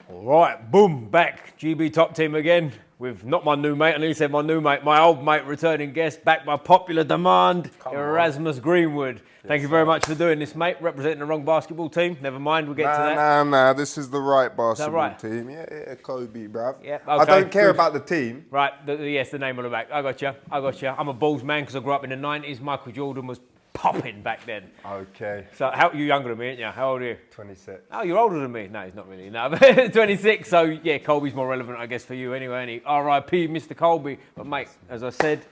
All right, boom, back. GB Top Team again with not my new mate, I nearly said my new mate, my old mate, returning guest, back by popular demand, Erasmus Greenwood. Thank you very much for doing this, mate. Representing the wrong basketball team. Never mind, we'll get to that. Nah, this is the right basketball team. Yeah, Kobe, bruv. Yeah, okay, I don't care about the team. Right, yes, the name on the back. I got you. I'm a Bulls man because I grew up in the 90s. Michael Jordan was popping back then. Okay. So you're younger than me, aren't you? How old are you? 26. Oh, you're older than me. No, he's not really. No, but 26. So yeah, Colby's more relevant, I guess, for you anyway. And R.I.P. Mr. Colby. But mate, as I said,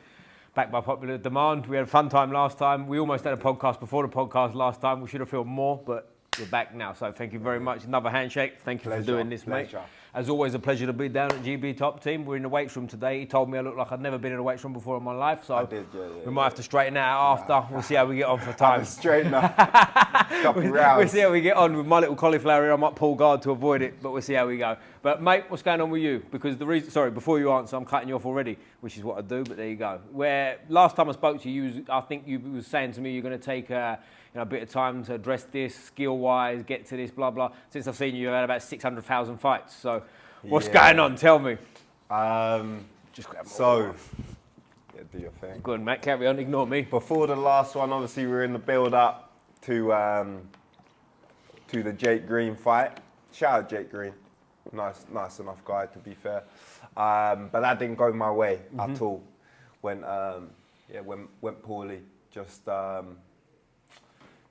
back by popular demand. We had a fun time last time. We almost had a podcast before the podcast last time. We should have filmed more, but we're back now. So thank you very much. Another handshake. Thank you for doing this, mate. As always, a pleasure to be down at GB Top Team. We're in the weights room today. He told me I look like I'd never been in a weights room before in my life. So we might have to straighten that out after. We'll see how we get on for time. Straighten up. Couple rounds. We'll see how we get on with my little cauliflower here. I might pull guard to avoid it, but we'll see how we go. But mate, what's going on with you? Because the reason, sorry, before you answer, I'm cutting you off already, which is what I do. But there you go. Where last time I spoke to you, I think you was saying to me you're going to take a bit of time to address this skill-wise, get to this, blah blah. Since I've seen you, you've had about 600,000 fights. So what's going on? Tell me. Just grab do your thing. Go on, Matt. Carry on. Ignore me. Before the last one, obviously, we were in the build-up to the Jake Green fight. Shout out Jake Green. Nice enough guy, to be fair. But that didn't go my way at all. Went poorly. Just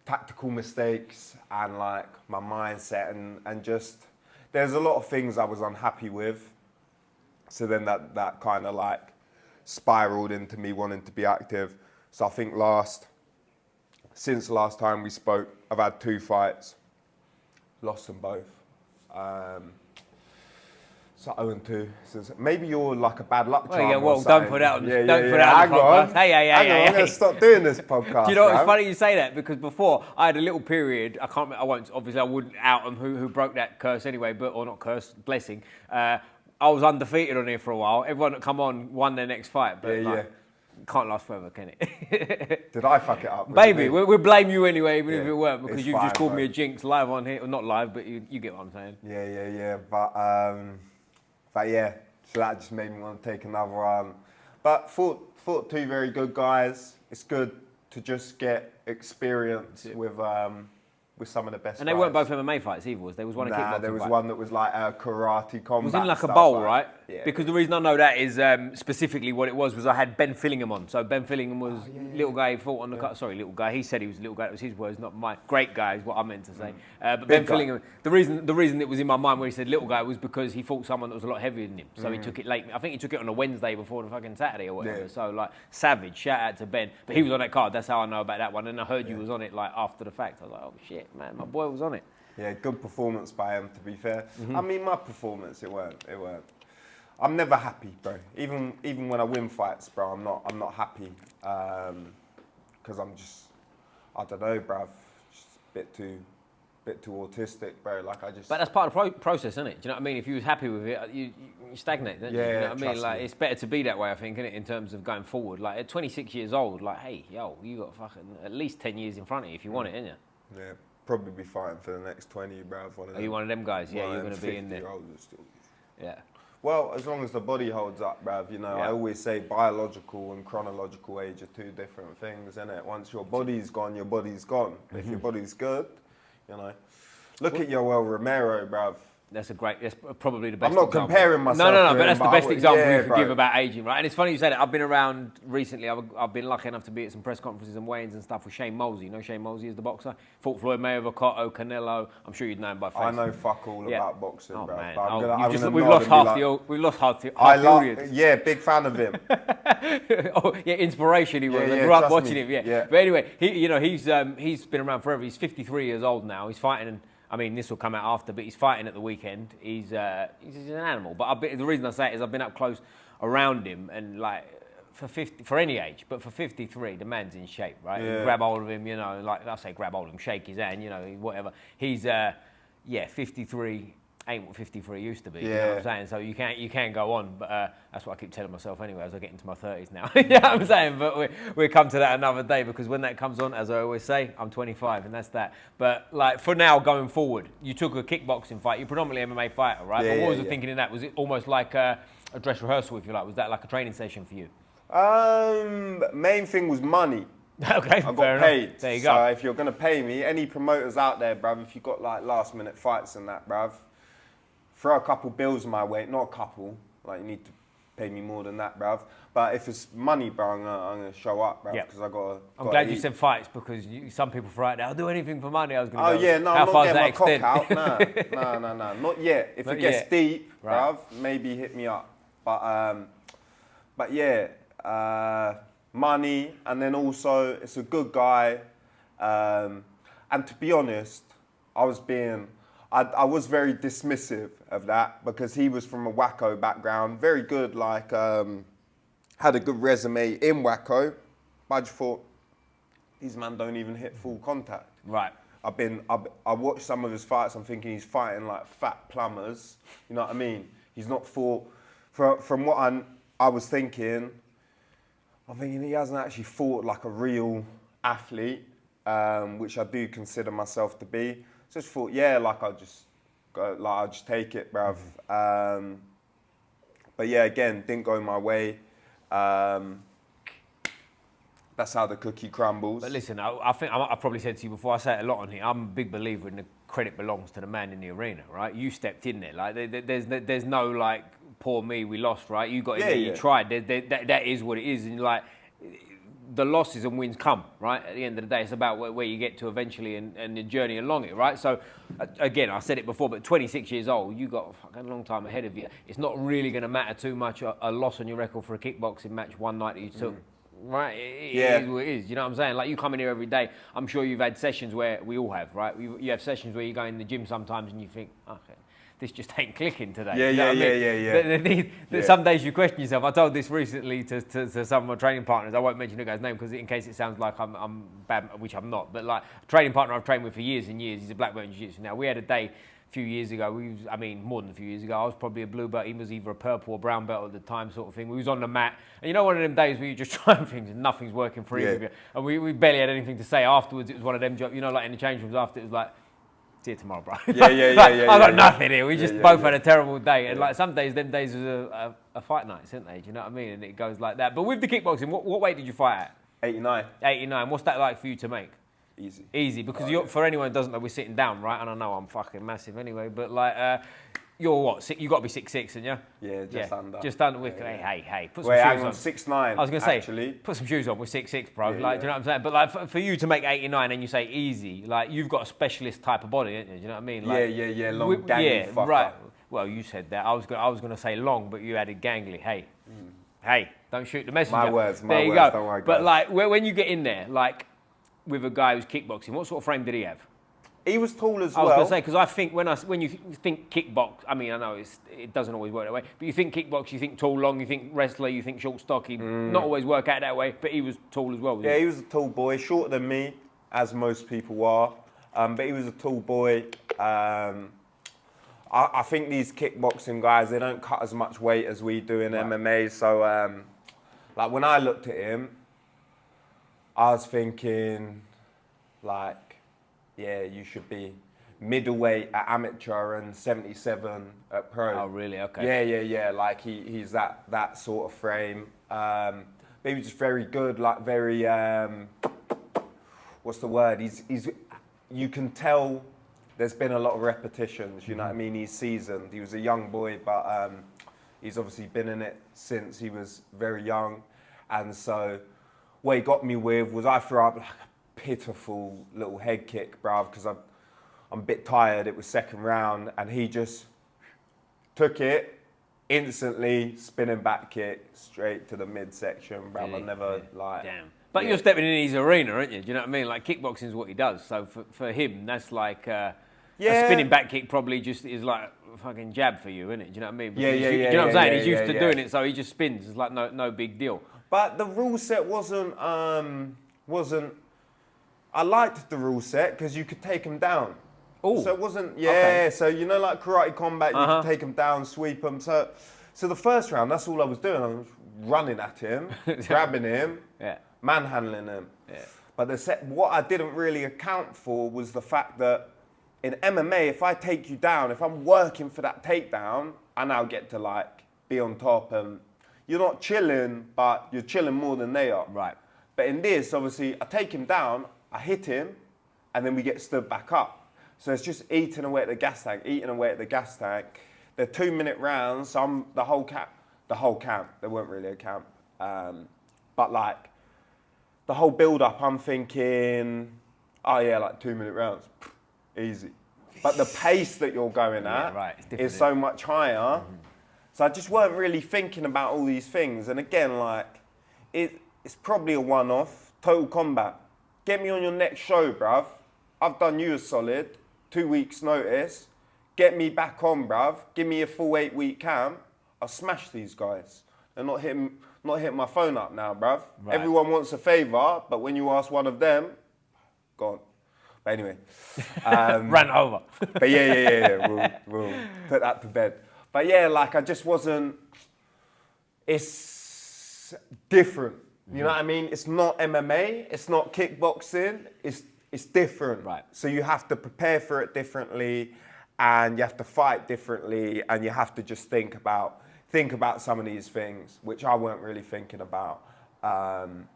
tactical mistakes and like my mindset and just there's a lot of things I was unhappy with. So then that kind of like spiraled into me wanting to be active. So I think since last time we spoke, I've had 2 fights, lost them both. So 0-2. Maybe you're like a bad luck charm. Don't put that on. Don't put that on the podcast. Hey. I'm going to stop doing this podcast. Do you know what's funny you say that? Because before I had a little period. I wouldn't out them who broke that curse anyway, or not curse, blessing. I was undefeated on here for a while. Everyone that come on won their next fight, but can't last forever, can it? Did I fuck it up? Baby, we'll blame you anyway, even if it weren't, because you just called me a jinx live on here, or not live, but you get what I'm saying. Yeah. But yeah, so that just made me want to take another one. But fought 2 very good guys. It's good to just get experience with some of the best. And they weren't both MMA fights either. There was one a kickboxing there was fight. one that was like a karate combat. It was in like a bowl, right? Yeah. Because the reason I know that is specifically what it was I had Ben Fillingham on. So Ben Fillingham was little guy who fought on the cut. Sorry, little guy. He said he was a little guy. That was his words, not mine. Great guy is what I meant to say. But Ben Fillingham. The reason it was in my mind when he said little guy was because he fought someone that was a lot heavier than him. So he took it late. I think he took it on a Wednesday before the fucking Saturday or whatever. Yeah. So like savage. Shout out to Ben. But he was on that card. That's how I know about that one. And I heard you was on it like after the fact. I was like, oh shit, man, my boy was on it. Yeah, good performance by him, to be fair. I mean, my performance, it weren't. I'm never happy, bro. Even when I win fights, bro, I'm not happy. Because I don't know, bruv, just a bit too autistic, bro. Like But that's part of the process, isn't it? Do you know what I mean? If you was happy with it, you stagnate, don't you? Yeah, you know what I mean? Like me. it's better to be that way, I think, isn't it? In terms of going forward. Like at 26 years old, like, hey, yo, you got fucking at least 10 years in front of you if you want it, ain't you? Yeah. Probably be fighting for the next 20, bruv. Are you one of them guys? Yeah, you're going to be in there. Yeah. Well, as long as the body holds up, bruv, I always say biological and chronological age are 2 different things, innit? Once your body's gone, your body's gone. If your body's good, Look at Yoel Romero, bruv. That's probably the best I'm not example. Comparing myself No, but that's the best example you could bro. give about aging, right? And it's funny you say that. I've been around recently. I've been lucky enough to be at some press conferences and weigh-ins and stuff with Shane Mosley. You know Shane Mosley is the boxer? Fought Floyd Mayweather, Cotto, Canelo. I'm sure you'd know him by face. I know fuck all about boxing, bro. Man. We've lost half the audience. Yeah, big fan of him. Inspiration he was. I grew up watching him, yeah. But anyway, he's been around forever. He's 53 years old now. He's fighting I mean, this will come out after, but he's fighting at the weekend. He's an animal. But the reason I say it is I've been up close around him, and like for any age, but for 53, the man's in shape, right? Yeah. Grab hold of him, like I say, grab hold of him, shake his hand, whatever. He's 53. ain't what 53 used to be. You know what I'm saying? So you can go on, but that's what I keep telling myself anyway as I get into my 30s now. You know what I'm saying? But we'll come to that another day, because when that comes on, as I always say, I'm 25 and that's that. But like for now, going forward, you took a kickboxing fight. You're predominantly MMA fighter, right? Yeah, but what was the thinking in that? Was it almost like a dress rehearsal, if you like? Was that like a training session for you? Main thing was money. Okay, I got paid. Enough. There you so go. if you're gonna pay me, any promoters out there, bruv, if you got like last minute fights and that, bruv, throw a couple bills my way. Not a couple. Like you need to pay me more than that, bruv. But if it's money, bro, I'm gonna show up, bruv, because I got. I'm glad you said fights, because some people throw it. I'll do anything for money. I was gonna. Oh go, yeah, no, how I'm far not does getting that my extend? cock out. No, not yet. If Not it gets yet. deep, Right. bruv, maybe hit me up. But yeah, money, and then also it's a good guy. And to be honest, I was very dismissive of that, because he was from a Wacko background, very good, like had a good resume in Wacko, but I just thought, these man don't even hit full contact. Right. I watched some of his fights. I'm thinking he's fighting like fat plumbers. You know what I mean? He's not fought. From what I was thinking, I'm thinking he hasn't actually fought like a real athlete, which I do consider myself to be. So I just thought, yeah, like I'll just take it, bruv. But yeah, again, didn't go my way. That's how the cookie crumbles. But listen, I think I probably said to you before, I say it a lot on here, I'm a big believer in the credit belongs to the man in the arena, right? You stepped in there. Like, there's no, like, poor me, we lost, right? You got in there, you tried. That is what it is. And, like, the losses and wins come, right? At the end of the day, it's about where you get to eventually and the journey along it, right? So, again, I said it before, but 26 years old, you got a fucking long time ahead of you. It's not really going to matter too much, a loss on your record for a kickboxing match one night that you took. Right, it is what it is. You know what I'm saying? Like, you come in here every day. I'm sure you've had sessions where we all have, right? You have sessions where you go in the gym sometimes and you think, okay, this just ain't clicking today. Yeah. Some days you question yourself. I told this recently to some of my training partners. I won't mention the guy's name because in case it sounds like I'm bad, which I'm not. But like a training partner I've trained with for years and years. He's a black belt in Jiu Jitsu now. We had a day a few years ago. More than a few years ago. I was probably a blue belt. He was either a purple or brown belt at the time, sort of thing. We was on the mat, and you know, one of them days where you just trying things and nothing's working for either of you. And we barely had anything to say afterwards. It was one of them jobs, you know, like in the change rooms after. It was like, see you tomorrow, bro. I got nothing here. We just both had a terrible day. And like some days, them days was a fight night, isn't they? Do you know what I mean? And it goes like that. But with the kickboxing, what weight did you fight at? 89. 89. What's that like for you to make? Easy. Because for anyone who doesn't know, we're sitting down, right? And I know I'm fucking massive anyway. But like, you're what? You got to be 6'6", isn't you? Yeah, just under. Just under. Hey. Put some Wait, shoes hang on, on. 6'9". I was going to say, actually. put some shoes on. We're 6'6", bro. Do you know what I'm saying? But like, for you to make 89 and you say easy, like you've got a specialist type of body, don't you? Do you know what I mean? Like, yeah. Long, gangly fucker. Right. Well, you said that. I was going to say long, but you added gangly. Hey, don't shoot the messenger. My words. There you go. Don't worry, but guys. like, when you get in there, like with a guy who's kickboxing, what sort of frame did he have? He was tall as I well. was going to say, because I think when you think kickbox, I mean, I know it doesn't always work that way, but you think kickbox, you think tall, long, you think wrestler, you think short, stocky. Not always work out that way, but he was tall as well. Yeah, he was a tall boy, shorter than me, as most people are. But he was a tall boy. I think these kickboxing guys, they don't cut as much weight as we do in MMA. So, like when I looked at him, I was thinking, like, yeah, you should be middleweight at amateur and 77 at pro. Oh, really? Okay. Yeah. Like he's that sort of frame. But he was just very good. Like very, what's the word? He's. You can tell there's been a lot of repetitions. You know what I mean? He's seasoned. He was a young boy, but he's obviously been in it since he was very young, and so. What he got me with was I threw up like a pitiful little head kick, bruv, because I'm a bit tired. It was second round, and he just took it instantly, spinning back kick straight to the midsection, bruv. I never like. Damn. But you're stepping in his arena, aren't you? Do you know what I mean? Like kickboxing is what he does. So for him, that's like a spinning back kick probably just is like a fucking jab for you, isn't it? Do you know what I mean? Yeah. Do you know what I'm saying? He's used to doing it, so he just spins. It's like no big deal. But the rule set wasn't. I liked the rule set because you could take him down. Ooh. So it wasn't, Okay. so you know like karate combat, you can take him down, sweep him. So the first round, that's all I was doing. I was running at him, grabbing him, manhandling him. Yeah. But what I didn't really account for was the fact that in MMA, if I take you down, if I'm working for that takedown, I now get to like be on top, and you're not chilling, but you're chilling more than they are. Right. But in this, obviously, I take him down, I hit him, and then we get stood back up. So it's just eating away at the gas tank, eating away at the gas tank. They're 2-minute rounds, so I'm the whole camp, they weren't really a camp. But like, the whole build-up, I'm thinking, oh yeah, like 2-minute rounds, easy. But the pace that you're going at is so much higher. So I just weren't really thinking about all these things. And again, like, it's probably a one-off, Total Combat. Get me on your next show, bruv. I've done you a solid, 2 weeks notice. Get me back on, bruv. Give me a full 8-week camp. I'll smash these guys. They're not hitting my phone up now, bruv. Right. Everyone wants a favour, but when you ask one of them, gone. But anyway. Ran over. But yeah. We'll put that to bed. But yeah, like I just wasn't, it's different. You know what I mean? It's not MMA, it's not kickboxing, it's different. Right. So you have to prepare for it differently, and you have to fight differently, and you have to just think about some of these things, which I weren't really thinking about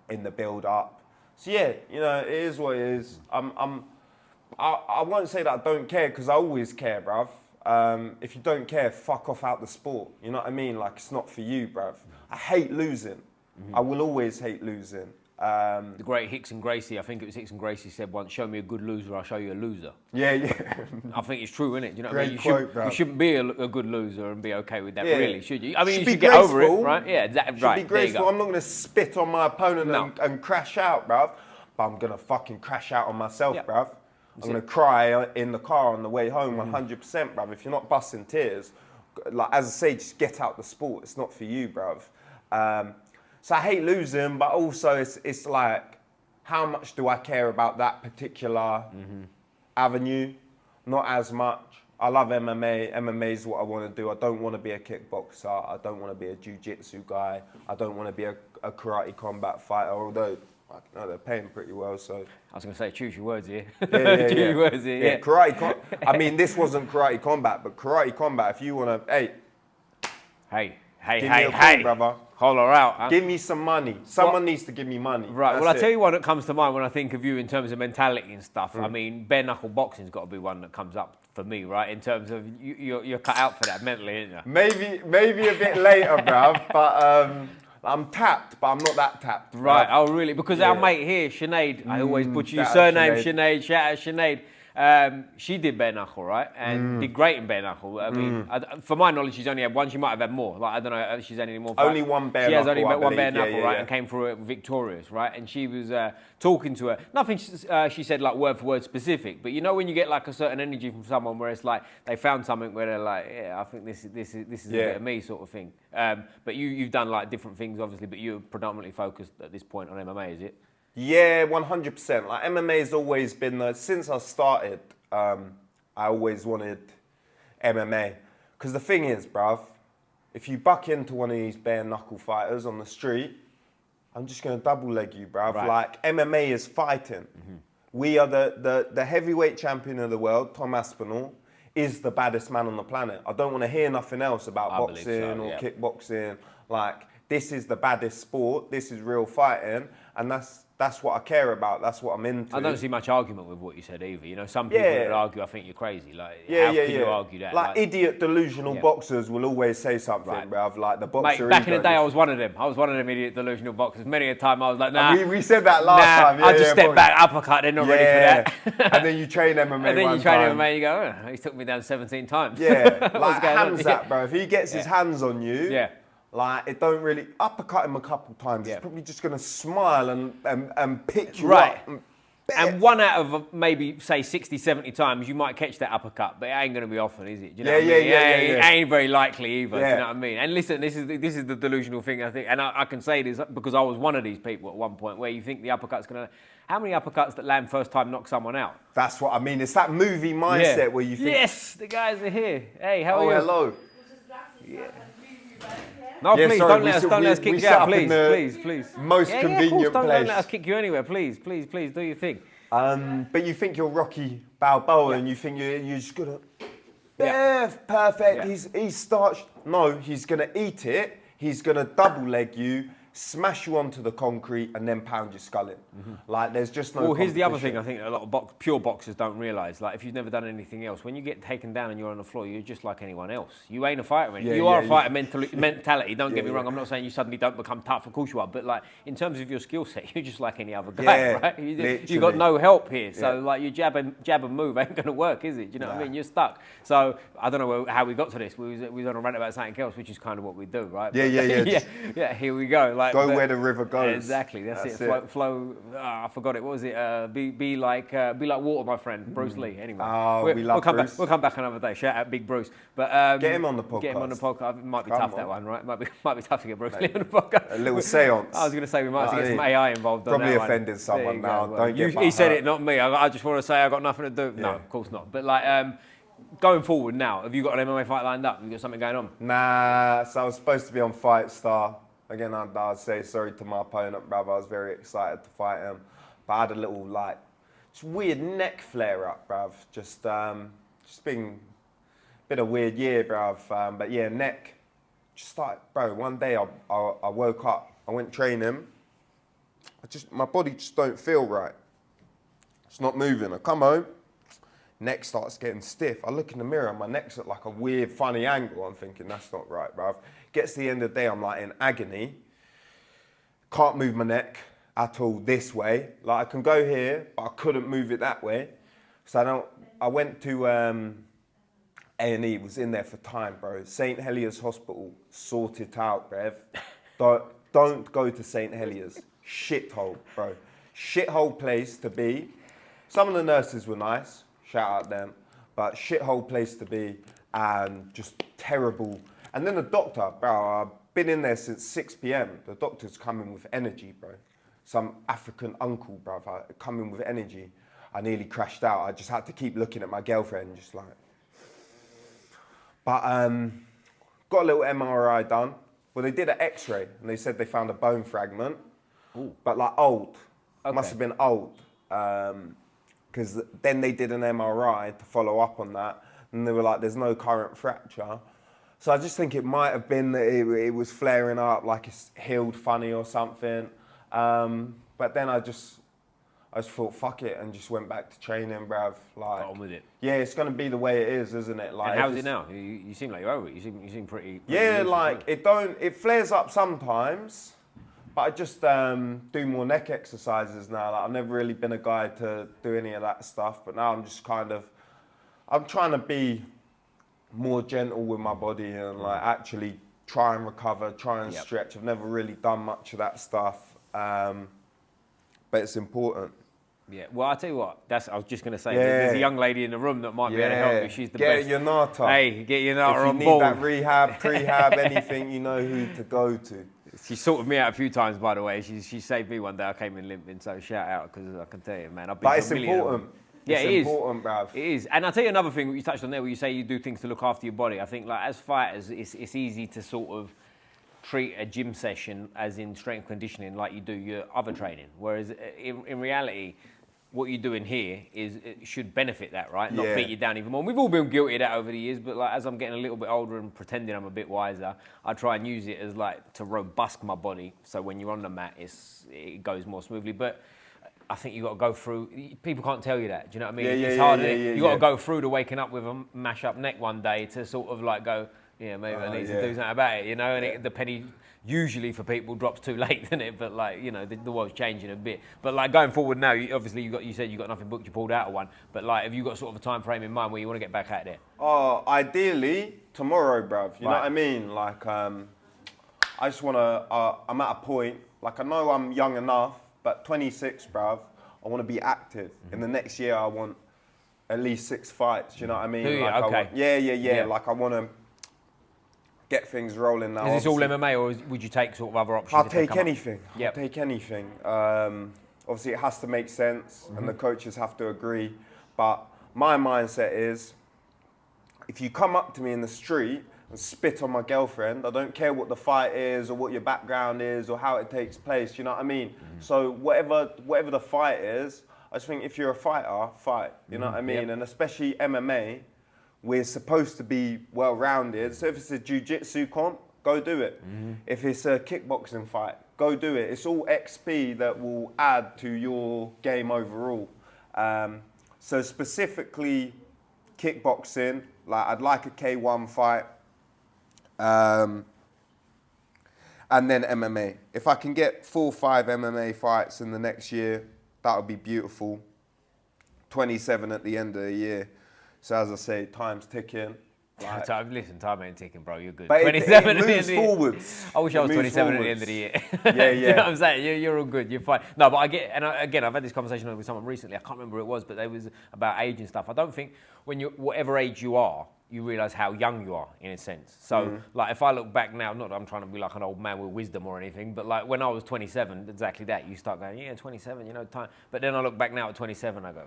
in the build-up. So yeah, you know, it is what it is. I won't say that I don't care, because I always care, bruv. If you don't care, fuck off out the sport. You know what I mean? Like, it's not for you, bruv. I hate losing. I will always hate losing. The great Hickson Gracie, I think it was Hickson Gracie, said once, show me a good loser, I'll show you a loser. Yeah. I think it's true, isn't it? You know what Great I mean? quote, you shouldn't be a good loser and be okay with that, really, should you? I mean, you should get graceful. over it, right? Yeah, exactly. Should be graceful. I'm not going to spit on my opponent and crash out, bruv. But I'm going to fucking crash out on myself, bruv. I'm going to cry in the car on the way home 100%, bruv. If you're not busting tears, like as I say, just get out the sport. It's not for you, bruv. So I hate losing, but also it's like, how much do I care about that particular avenue? Not as much. I love MMA. MMA is what I want to do. I don't want to be a kickboxer. I don't want to be a Jiu Jitsu guy. I don't want to be a karate combat fighter, although they're paying pretty well. So I was going to say, choose your words here. Choose your words here. Yeah, karate. I mean, this wasn't karate combat, but karate combat. If you want to, hey, give me a call, brother. Holler out. Huh? Give me some money. Someone needs to give me money. Right. That's Well, I'll tell you one that comes to mind when I think of you in terms of mentality and stuff. I mean, bare knuckle boxing's got to be one that comes up for me, right? In terms of you're cut out for that mentally, aren't you? Maybe a bit later, bruv. But I'm tapped, but I'm not that tapped. Right. Oh, really? Because our mate here, Sinead, I always butcher your surname, Sinead. Shout out Sinead. She did bare knuckle, right? And did great in bare knuckle. I mean, for my knowledge, she's only had one. She might have had more. Like, I don't know if she's had any more. Only one bare knuckle. She has only one bare believe. knuckle, right? And came through it victorious, right? And she was talking to her. Nothing she said like word for word specific, but you know when you get like a certain energy from someone where it's like they found something where they're like, yeah, I think this is a bit of me sort of thing. But you've done like different things, obviously, but you're predominantly focused at this point on MMA, is it? Yeah, 100%. Like MMA has always been since I started. I always wanted MMA. Because the thing is, bruv, if you buck into one of these bare knuckle fighters on the street, I'm just going to double leg you, bruv. Right. Like, MMA is fighting. We are the heavyweight champion of the world, Tom Aspinall, is the baddest man on the planet. I don't want to hear nothing else about boxing or kickboxing. Like, this is the baddest sport. This is real fighting. And that's what I care about. That's what I'm into. I don't see much argument with what you said either. You know, some people that argue, I think you're crazy. Like, how can you argue that? Like idiot delusional boxers will always say something, bruv. Like the boxer. Mate, back in the day, I was one of them. I was one of them idiot delusional boxers. Many a time I was like, nah. We said that last time. I just step back, uppercut. They're not ready for that. And then you train MMA. And then you train MMA, and you go, oh, he took me down 17 times. Yeah, like Hamzat, bro. If he gets his hands on you. Like, it don't really uppercut him a couple times. He's probably just going to smile and pick you up. And one out of maybe, say, 60, 70 times, you might catch that uppercut, but it ain't going to be often, is it? Do you know what I mean? It ain't very likely either, do you know what I mean? And listen, this is the delusional thing, I think, and I can say this because I was one of these people at one point where you think the uppercut's going to... How many uppercuts that land first time knock someone out? That's what I mean. It's that movie mindset where you think... Yes, the guys are here. Hey, how are you? Oh, hello. Yeah. No, please, sorry, don't let us kick you out, please. Most convenient place. Don't let us kick you anywhere, please, do your thing. But you think you're Rocky Balboa and you think you're just gonna, perfect. Yeah. He's starched. No, he's gonna eat it. He's gonna double leg you, smash you onto the concrete, and then pound your skull in. Like there's just no. Well, here's the other thing I think a lot of pure boxers don't realise. Like if you've never done anything else, when you get taken down and you're on the floor, you're just like anyone else. You ain't a fighter. You are a fighter mentality. Don't get me wrong. I'm not saying you suddenly don't become tough. Of course you are. But like in terms of your skill set, you're just like any other guy, right? You got no help here. So like your jab and move ain't gonna work, is it? Do you know what I mean? You're stuck. So I don't know how we got to this. We was on a rant about something else, which is kind of what we do, right? Yeah. Here we go. Like go where the river goes. Exactly. That's it. Flow. I forgot it. What was it? Be like water, my friend. Bruce Lee. Anyway. We'll come back another day. Shout out Big Bruce. But get him on the podcast. It might be tough that one, right? Might be tough to get Bruce Lee on the podcast. A little seance. I was going to say we might have to get some AI involved. Probably on that offending one. someone now. Well, he said it, not me. I just want to say I got nothing to do. No, of course not. But like. Going forward now, have you got an MMA fight lined up? Have you got something going on? Nah, so I was supposed to be on Fight Star. Again, I'd say sorry to my opponent, brother. I was very excited to fight him. But I had a little, just weird neck flare-up, bruv. Just been a bit of weird year, bruv. But yeah, neck. Just started, bro, one day I woke up. I went training. My body just don't feel right. It's not moving. I come home. Neck starts getting stiff. I look in the mirror and my neck's at like a weird, funny angle. I'm thinking, that's not right, bruv. Gets to the end of the day, I'm like in agony. Can't move my neck at all this way. Like I can go here, but I couldn't move it that way. So I went to A&E, was in there for time, bro. St. Heliers Hospital, sort it out, bruv. Don't go to St. Heliers. Shithole, bro. Shithole place to be. Some of the nurses were nice. Shout out them, but shithole place to be and just terrible. And then the doctor, bro, I've been in there since 6 p.m. The doctor's coming with energy, bro. Some African uncle, bro, coming with energy. I nearly crashed out. I just had to keep looking at my girlfriend, just like. But got a little MRI done. Well, they did an X-ray and they said they found a bone fragment, but like old. Okay. Must have been old. Because then they did an MRI to follow up on that, and they were like, there's no current fracture. So I just think it might have been that it was flaring up, like it's healed funny or something. But then I just thought, fuck it, and just went back to training, bruv. Like, got on with it. Yeah, it's going to be the way it is, isn't it? Like, and how's it now? You seem like you're over it. You seem pretty yeah, like, it flares up sometimes. But I just do more neck exercises now. Like, I've never really been a guy to do any of that stuff. But now I'm just I'm trying to be more gentle with my body and like actually try and recover, try and stretch. I've never really done much of that stuff. But it's important. Yeah, well, I'll tell you what, I was just going to say, there's a young lady in the room that might be able to help you. She's the best. Get your nata. Hey, get your nata on board. If you need that rehab, prehab, anything, you know who to go to. She sorted me out a few times, by the way. She saved me one day. I came in limping, so shout out, because I can tell you, man, I've been. But it's important. Yeah, it is. It's important, bruv. It is. And I'll tell you another thing you touched on there, where you say you do things to look after your body. I think, like, as fighters, it's easy to sort of treat a gym session as in strength conditioning like you do your other training. Whereas in reality, what you're doing here it should benefit that, right? Not beat you down even more. And we've all been guilty of that over the years, but like as I'm getting a little bit older and pretending I'm a bit wiser, I try and use it as like to robust my body. So when you're on the mat, it goes more smoothly. But I think you got to go through. People can't tell you that. Do you know what I mean? It's hard. You got to go through to waking up with a mash up neck one day to sort of like go, yeah, maybe I need to do something about it, you know. And the penny usually for people drops too late, doesn't it? But like, you know, the world's changing a bit. But like going forward now, obviously you said you got nothing booked, you pulled out of one. But like, have you got sort of a time frame in mind where you want to get back out there? Oh, ideally tomorrow, bruv. You know what I mean? Like, I just want to. I'm at a point. Like, I know I'm young enough, but 26, bruv. I I want to be active. In the next year, I want at least 6 fights. Do you know what I mean? Do you? Like I Okay. want, yeah. Like I want to get things rolling now. Is this all Obviously, MMA, or would you take sort of other options? I'll if they take come up? anything. Yep. I'll take anything. Obviously, it has to make sense, and the coaches have to agree. But my mindset is, if you come up to me in the street and spit on my girlfriend, I don't care what the fight is or what your background is or how it takes place. You know what I mean? So whatever the fight is, I just think if you're a fighter, fight. You know what I mean? Yep. And especially MMA, we're supposed to be well-rounded. So if it's a Jiu Jitsu comp, go do it. If it's a kickboxing fight, go do it. It's all XP that will add to your game overall. So specifically kickboxing, like I'd like a K1 fight, and then MMA. If I can get 4 or 5 MMA fights in the next year, that would be beautiful. 27 at the end of the year. So as I say, time's ticking. Like, Listen, time ain't ticking, bro. You're good. but 27 it at the end moves of the year. forwards. I wish I It was moves 27 at the end forwards. of the year. Yeah, Do you know yeah. what I'm saying? You're all good. You're fine. No, but I get, and again, I've had this conversation with someone recently. I can't remember who it was, but it was about age and stuff. I don't think when you, whatever age you are, you realise how young you are, in a sense. So, like, if I look back now, not that I'm trying to be like an old man with wisdom or anything, but like when I was 27, exactly that, you start going, yeah, 27, you know, time. But then I look back now at 27, I go,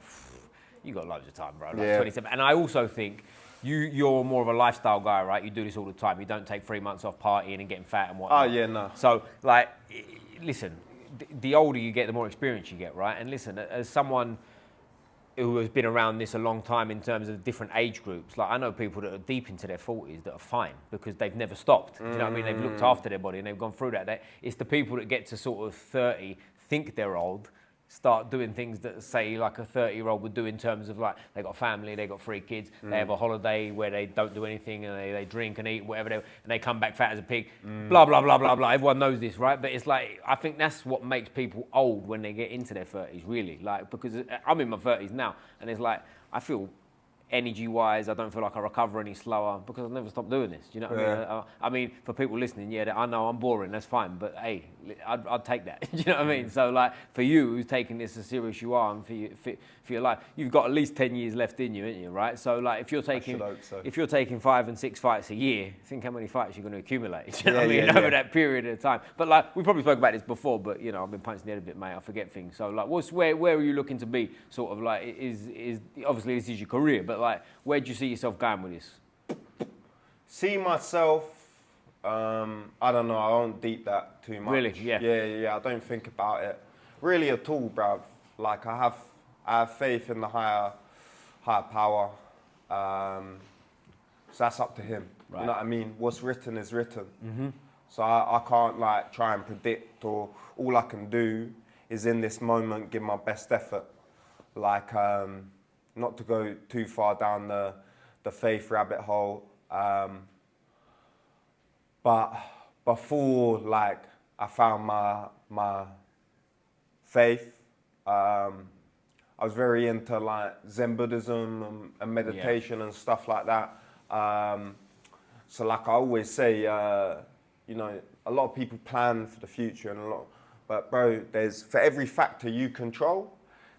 you got loads of time, bro. Like Yeah. 27. And I also think you're more of a lifestyle guy, right? You do this all the time. You don't take 3 months off partying and getting fat and whatnot. Oh, yeah, no. So, like, listen, the older you get, the more experience you get, right? And listen, as someone who has been around this a long time in terms of different age groups, like I know people that are deep into their 40s that are fine because they've never stopped. Do you know what I mean? They've looked after their body and they've gone through that. It's the people that get to sort of 30, think they're old, start doing things that, say, like a 30-year-old would do in terms of, like, they got a family, they got 3 kids, they have a holiday where they don't do anything and they drink and eat, whatever, and they come back fat as a pig, blah, blah, blah, blah, blah. Everyone knows this, right? But it's like, I think that's what makes people old when they get into their 30s, really. Like, because I'm in my 30s now, and it's like, I feel energy-wise, I don't feel like I recover any slower because I've never stopped doing this. Do you know what I mean? I mean, for people listening, yeah, I know I'm boring, that's fine, but hey, I'd take that. Do you know what I mean? So, like, for you, who's taking this as serious you are, and for your life, you've got at least 10 years left in you, ain't you, right? So, like, if you're taking 5 and 6 fights a year, think how many fights you're going to accumulate. Do you know what I mean? Over that period of time. But, like, we probably spoke about this before, but, you know, I've been punched in the head a bit, mate. I forget things. So, like, where are you looking to be? Sort of, like, is obviously this is your career, but, like, where do you see yourself going with this? See myself, I don't know, I don't deep that too much. Really? Yeah. Yeah, I don't think about it really at all, bruv. Like, I have faith in the higher power. So that's up to him. Right. You know what I mean? What's written is written. So I can't, like, try and predict, or all I can do is in this moment give my best effort. Like, not to go too far down the faith rabbit hole, but before, like, I found my faith, I was very into, like, Zen Buddhism and meditation and stuff like that. So, like I always say, you know, a lot of people plan for the future but bro, for every factor you control,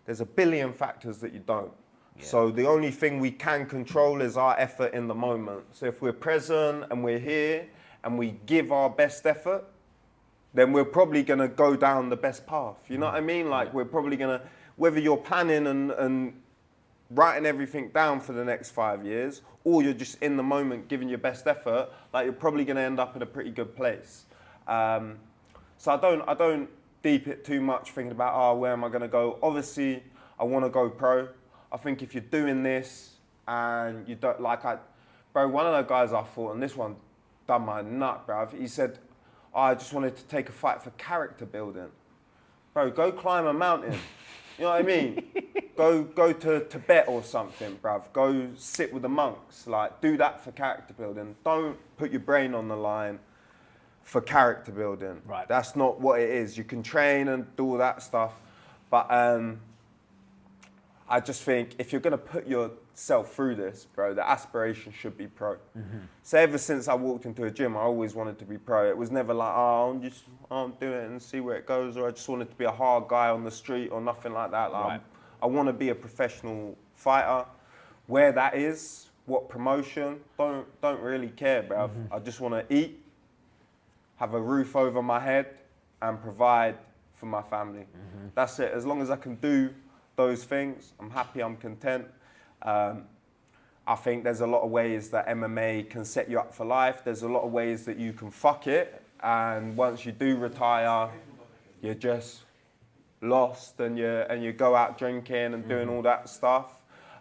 there's a billion factors that you don't. Yeah. So the only thing we can control is our effort in the moment. So if we're present and we're here and we give our best effort, then we're probably going to go down the best path. You know what I mean? Like, we're probably going to, whether you're planning and writing everything down for the next 5 years, or you're just in the moment giving your best effort, like, you're probably going to end up in a pretty good place. So I don't deep it too much thinking about, where am I going to go? Obviously, I want to go pro. I think if you're doing this and you don't, like, bro, one of the guys I fought, and this one done my nut, bruv, he said, I just wanted to take a fight for character building. Bro, go climb a mountain. You know what I mean? Go to Tibet or something, bruv. Go sit with the monks. Like, do that for character building. Don't put your brain on the line for character building. Right. That's not what it is. You can train and do all that stuff, but I just think if you're going to put your myself through this, bro. The aspiration should be pro. So ever since I walked into a gym, I always wanted to be pro. It was never like, I'll do it and see where it goes, or I just wanted to be a hard guy on the street or nothing like that. Like, Right. I want to be a professional fighter. Where that is, what promotion, don't really care, bro. I just want to eat, have a roof over my head, and provide for my family. That's it. As long as I can do those things, I'm happy, I'm content. I think there's a lot of ways that MMA can set you up for life. There's a lot of ways that you can fuck it, and once you do retire, you're just lost, and you go out drinking and doing all that stuff.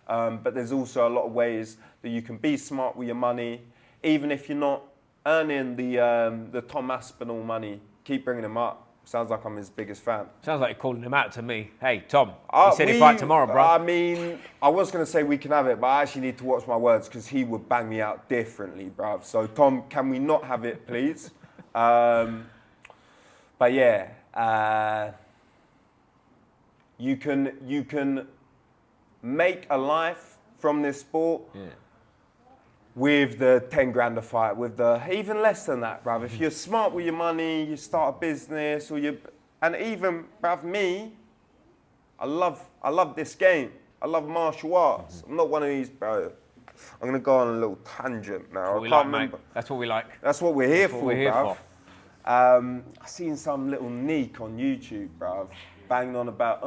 But there's also a lot of ways that you can be smart with your money, even if you're not earning the Tom Aspinall money. Keep bringing him up. Sounds like I'm his biggest fan. Sounds like you're calling him out to me. Hey, Tom, he said he'd fight tomorrow, bro. I mean, I was going to say we can have it, but I actually need to watch my words because he would bang me out differently, bruv. So, Tom, can we not have it, please? But yeah, you can make a life from this sport. Yeah. With the 10 grand a fight, with the even less than that, bruv. If you're smart with your money, you start a business, and even, bruv, me, I love this game. I love martial arts. I'm not one of these, bro. I'm gonna go on a little tangent now. I can't remember. Mate. That's what we like. That's what we're here for, bruv. I seen some little neek on YouTube, bruv, banging on about,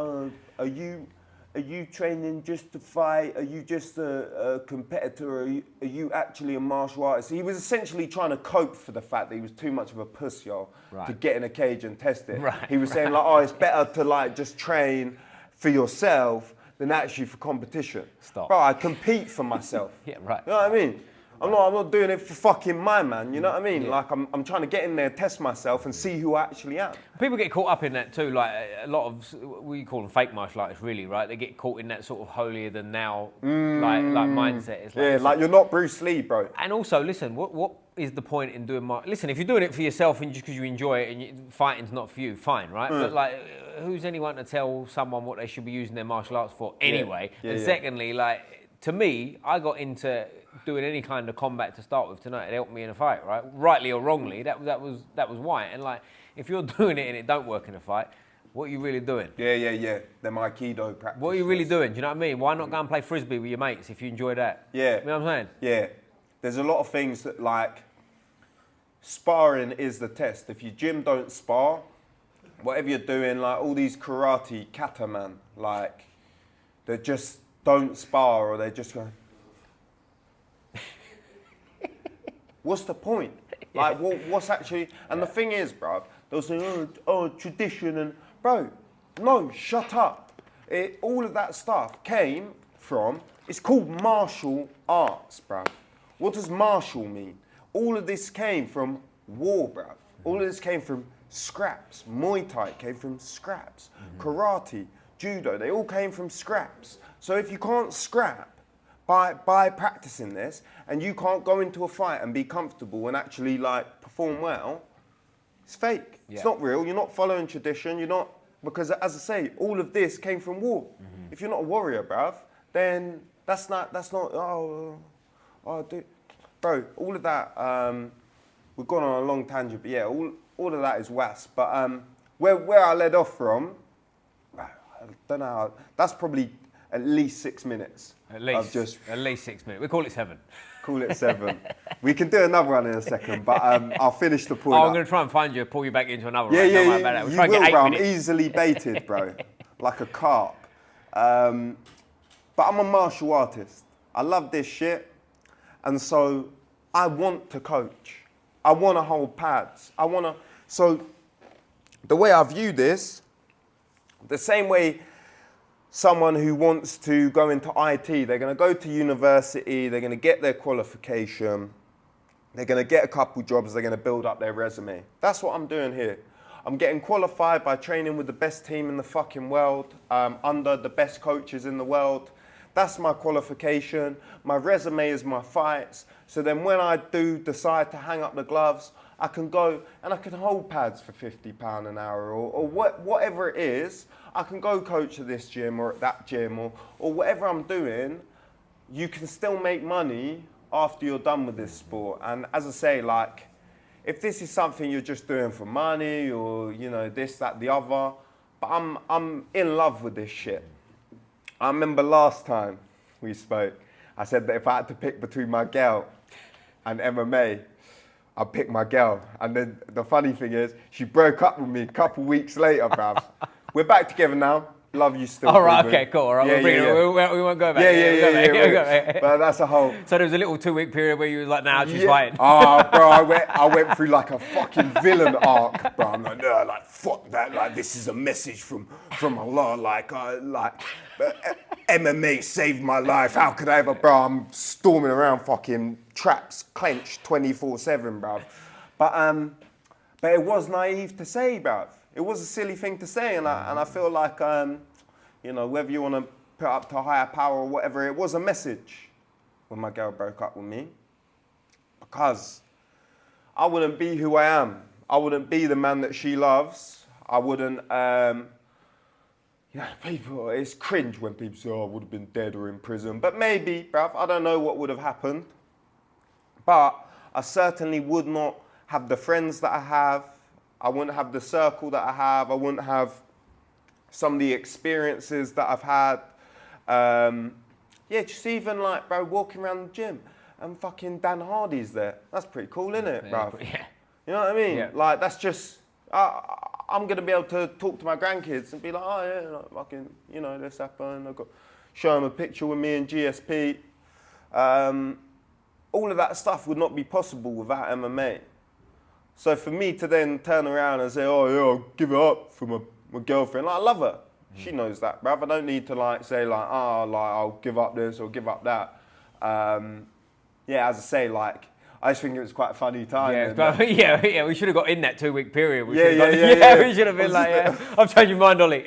are you training just to fight? Are you just a competitor? Are you actually a martial artist? He was essentially trying to cope for the fact that he was too much of a pussy-hole to get in a cage and test it. Right. He was saying like, it's better to like just train for yourself than actually for competition. Stop. Bro, I compete for myself. Yeah, right. You know what I mean? I'm not doing it for fucking my man, you know what I mean? Yeah. Like, I'm trying to get in there, test myself, and see who I actually am. People get caught up in that too, like a lot of, we call them fake martial artists really, right? They get caught in that sort of holier than now, like mindset. It's like, yeah, like you're not Bruce Lee, bro. And also, listen, what is the point in doing listen, if you're doing it for yourself and just because you enjoy it and fighting's not for you, fine, right? But like, who's anyone to tell someone what they should be using their martial arts for anyway? And secondly, like, to me, I got into doing any kind of combat to start with tonight. It helped me in a fight, right? Rightly or wrongly, that was why. And like, if you're doing it and it don't work in a fight, what are you really doing? Yeah. Them Aikido practice. What are you really doing? Do you know what I mean? Why not go and play frisbee with your mates if you enjoy that? Yeah. You know what I'm saying? Yeah. There's a lot of things that, like, sparring is the test. If your gym don't spar, whatever you're doing, like all these karate kata, man, like, they just don't spar, or they just go, what's the point? Like, what's actually... And the thing is, bruv, they'll say, tradition, and... Bro, no, shut up. All of that stuff came from... It's called martial arts, bruv. What does martial mean? All of this came from war, bruv. All of this came from scraps. Muay Thai came from scraps. Karate, judo, they all came from scraps. So if you can't scrap by practicing this, and you can't go into a fight and be comfortable and actually like perform well, it's fake. Yeah. It's not real. You're not following tradition. You're not, because as I say, all of this came from war. If you're not a warrior, bruv, then that's not. Bro, all of that. We've gone on a long tangent, but yeah, all of that is wasp. But where I led off from, I don't know. That's probably at least 6 minutes. At least 6 minutes. We call it 7. Call it 7. We can do another one in a second, but I'll finish the point. I'm going to try and find you, pull you back into another one. Yeah. We'll You try and will, get 8 bro. minutes. I'm easily baited, bro, like a carp. But I'm a martial artist. I love this shit, and so I want to coach. I want to hold pads. So the way I view this, the same way someone who wants to go into IT, they're going to go to university, they're going to get their qualification, they're going to get a couple jobs, they're going to build up their resume. That's what I'm doing here. I'm getting qualified by training with the best team in the fucking world, under the best coaches in the world. That's my qualification. My resume is my fights. So then when I do decide to hang up the gloves, I can go and I can hold pads for £50 an hour, or whatever it is. I can go coach at this gym or at that gym, or whatever I'm doing. you can still make money after you're done with this sport. And as I say, like, if this is something you're just doing for money or, you know, this, that, the other, but I'm in love with this shit. I remember last time we spoke, I said that if I had to pick between my girl and MMA, I'd pick my girl. And then the funny thing is, she broke up with me a couple weeks later, bruv. We're back together now. Love you still. All right, okay, cool. All right, we won't go back. Yeah. But that's a whole. So there was a little 2-week period where you was like, nah, she's fighting. Oh, bro, I went through like a fucking villain arc, bro. I'm like, no, like, fuck that. Like, this is a message from Allah. Like, MMA saved my life. How could I ever, bro? I'm storming around fucking traps clenched 24/7, bro. But it was naive to say, bro. It was a silly thing to say, and I feel like, you know, whether you want to put up to a higher power or whatever, it was a message when my girl broke up with me. Because I wouldn't be who I am. I wouldn't be the man that she loves. I wouldn't, you know, people, it's cringe when people say, oh, I would have been dead or in prison. But maybe, bruv, I don't know what would have happened. But I certainly would not have the friends that I have. I wouldn't have the circle that I have. I wouldn't have some of the experiences that I've had. Yeah, just even like, bro, walking around the gym and fucking Dan Hardy's there. That's pretty cool, isn't it, bro? Yeah. You know what I mean? Yeah. Like, that's just, I'm going to be able to talk to my grandkids and be like, oh, yeah, like, fucking, you know, this happened. I've got, show them a picture with me and GSP. All of that stuff would not be possible without MMA. So for me to then turn around and say, oh, yeah, I'll give it up for my girlfriend, like, I love her. She knows that, bruv. I don't need to, like, say, like, oh, like, I'll give up this or give up that. Yeah, as I say, like, I just think it was quite a funny time. Yeah, we should have got in that 2-week period. We Yeah, we should have been like, I've changed your mind, Ollie.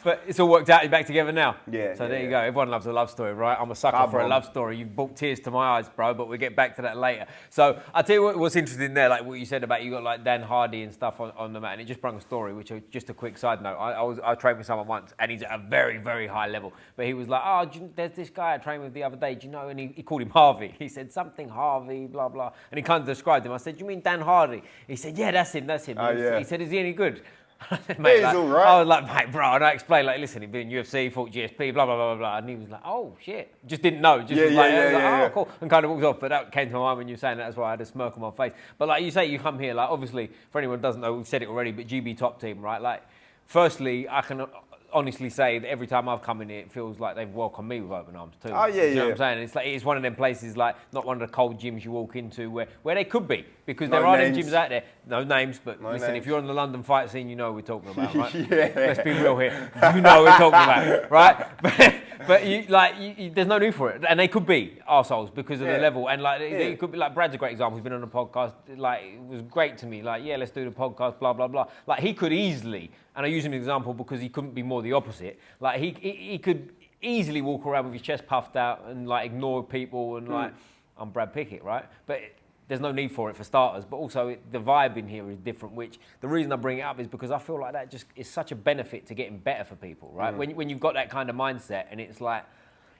But it's all worked out. You're back together now. Yeah. So there you go. Everyone loves a love story, right? I'm a sucker for a love story. You've brought tears to my eyes, bro. But we'll get back to that later. So I'll tell you what's interesting there, like what you said about you got like Dan Hardy and stuff on the mat, and it just brought a story. Which just a quick side note. I trained with someone once, and he's at a very, very high level. But he was like, oh, there's this guy I trained with the other day. Do you know? And he called him Harvey. He said something Harvey, blah blah. And he kind of described him. I said, do you mean Dan Hardy? He said, yeah, that's him. Oh, yeah. He said, is he any good? I said, mate, he's all right. I was like, mate, bro, and I explained, like, listen, he'd been in UFC, fought GSP, blah, blah, blah, blah, blah. And he was like, oh, shit. Just didn't know. Just was like, oh, cool. And kind of walked off. But that came to my mind when you were saying that. That's why I had a smirk on my face. But like you say, you come here, like, obviously, for anyone who doesn't know, we've said it already, but GB top team, right? Like, firstly, I can honestly say that every time I've come in here, it feels like they've welcomed me with open arms too. Oh, yeah, you know what I'm saying? It's like, it's one of them places, like, not one of the cold gyms you walk into where they could be, because there are them gyms out there. No names, but listen, if you're on the London fight scene, you know what we're talking about, right? Yeah. Let's be real here. You know what we're talking about, right? But you, there's no need for it, and they could be arseholes because of the level, and like it could be like Brad's a great example. He's been on the podcast, like it was great to me. Like, yeah, let's do the podcast, blah blah blah. Like he could easily, and I use him as an example because he couldn't be more the opposite. Like he could easily walk around with his chest puffed out and like ignore people and like I'm Brad Pickett, right? But there's no need for it for starters, but also the vibe in here is different, which the reason I bring it up is because I feel like that just is such a benefit to getting better for people, right? When you've got that kind of mindset, and it's like,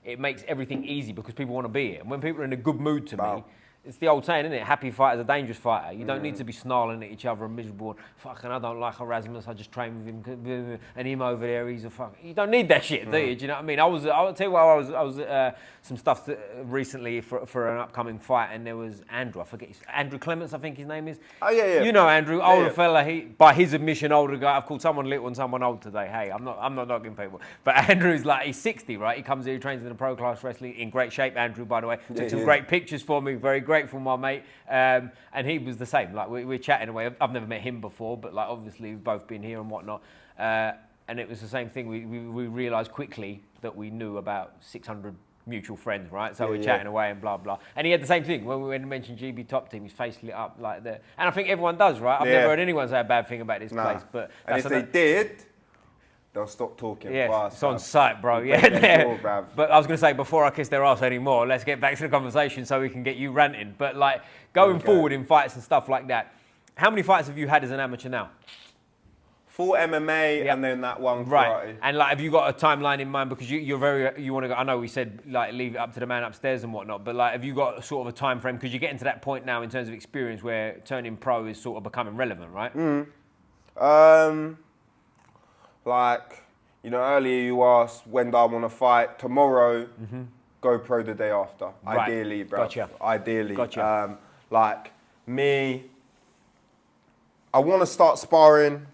it makes everything easy because people want to be here. And when people are in a good mood to me, it's the old saying, isn't it? Happy fighter's a dangerous fighter. You don't need to be snarling at each other and miserable. And, fucking, I don't like Erasmus. I just train with him. And him over there, he's a fuck. You don't need that shit, do you? Do you know what I mean? I'll tell you what, I was some stuff recently for an upcoming fight, and there was Andrew. I forget Andrew Clements, I think his name is. Oh yeah. You know Andrew, older fella. He, by his admission, older guy. I've called someone little and someone old today. Hey, I'm not knocking people. But Andrew's like, he's 60, right? He comes here, he trains in the pro class wrestling, in great shape. Andrew, by the way, took some great pictures for me. Very grateful, my mate. And he was the same. Like we're chatting away. I've never met him before, but like obviously we've both been here and whatnot. And it was the same thing. We realised quickly that we knew about 600 mutual friends, right? So we're chatting away and blah blah. And he had the same thing when we mentioned GB top team. His face lit up like that. And I think everyone does, right? I've never heard anyone say a bad thing about this place. But and if they did, they'll stop talking. Yeah, it's on site, bro. Yeah. But I was going to say, before I kiss their ass anymore, let's get back to the conversation so we can get you ranting. But like going forward in fights and stuff like that, how many fights have you had as an amateur now? Full MMA Yep. and then that one karate. Right. And like, have you got a timeline in mind? Because you want to go. I know we said like leave it up to the man upstairs and whatnot, but like, have you got sort of a time frame? Because you're getting to that point now in terms of experience where turning pro is sort of becoming relevant, right? Like, you know, earlier you asked when do I want to fight? Tomorrow, go pro the day after. Right. Ideally, bro. Gotcha. Ideally. Gotcha. Like me, I want to start sparring.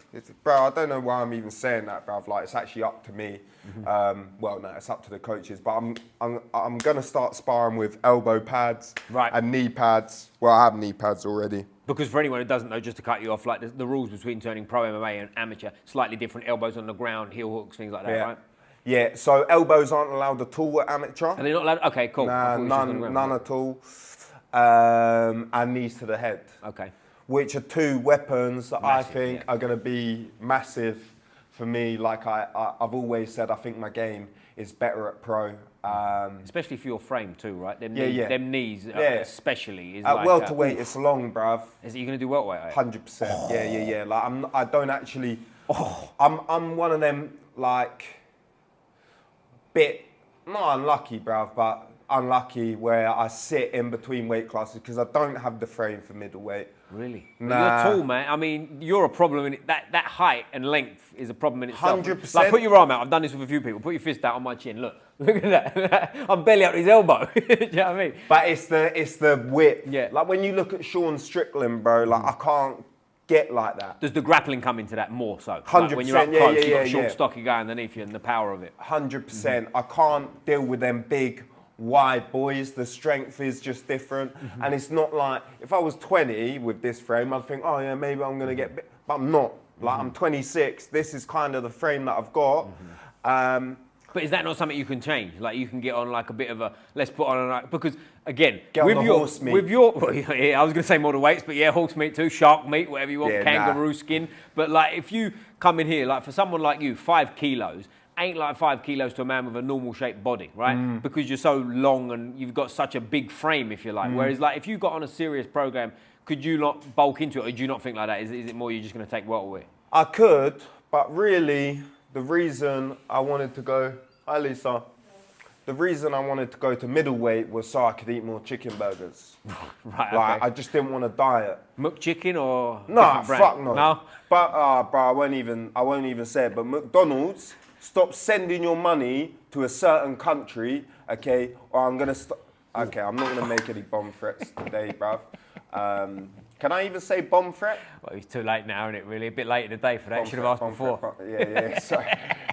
Bro, I don't know why I'm even saying that, bro. Like, it's actually up to me. Well, no, it's up to the coaches. But I'm gonna start sparring with elbow pads and knee pads. Well, I have knee pads already. Because for anyone who doesn't know, just to cut you off, like the rules between turning pro MMA and amateur, slightly different. Elbows on the ground, heel hooks, things like that, right? Yeah, so elbows aren't allowed at all at amateur. Are they not allowed? Okay, cool. Nah, none at all. And knees to the head. Okay. Which are two weapons that Massive, I think are going to be massive for me. Like I've always said, I think my game is better at pro. Especially for your frame too, right? Them knees especially. Is at like, welterweight, it's long, bruv. Is it you going to do welterweight? 100%. Yeah. Like I don't actually. I'm one of them like bit not unlucky, bruv, but unlucky where I sit in between weight classes because I don't have the frame for middleweight. Really? Nah. You're tall, man. I mean, you're a problem in it. That height and length is a problem in itself. 100%. Like, put your arm out. I've done this with a few people. Put your fist out on my chin. Look at that. I'm barely up to his elbow. Do you know what I mean? But it's the width. Yeah. Like when you look at Sean Strickland, bro, like I can't get like that. Does the grappling come into that more so? 100%. Like when you're up close, you've got a short, yeah. stocky guy underneath you and the power of it. 100%. I can't deal with them big, wide boys. The strength is just different. And it's not like, if I was 20 with this frame, I'd think, oh yeah, maybe I'm going to get big. But I'm not. Like I'm 26. This is kind of the frame that I've got. But is that not something you can change? Like you can get on like a bit of a, let's put on a, because again, Get with on the your, horse meat. with your, well, yeah, I was going to say more the weights, but yeah, horse meat too, shark meat, whatever you want, kangaroo skin. But like if you come in here, like for someone like you, 5 kilos, ain't like 5 kilos to a man with a normal shaped body, right? Because you're so long and you've got such a big frame, if you like. Whereas like if you got on a serious program, could you not bulk into it, or do you not think like that? Is it more you're just going to take welterweight? I could, but really, the reason I wanted to go, hi Lisa, the reason I wanted to go to middleweight was so I could eat more chicken burgers. Right, Like, okay. I just didn't want to diet. Muck chicken or Nah, different brand? fuck no. No? But, bro, I won't even say it, but McDonald's, stop sending your money to a certain country, okay, or I'm going to okay, I'm not going to make any bomb threats today, bruv. Can I even say bomb threat? Well, it's too late now, isn't it, really? A bit late in the day for that. Bomb Should have threat, asked before. Yeah.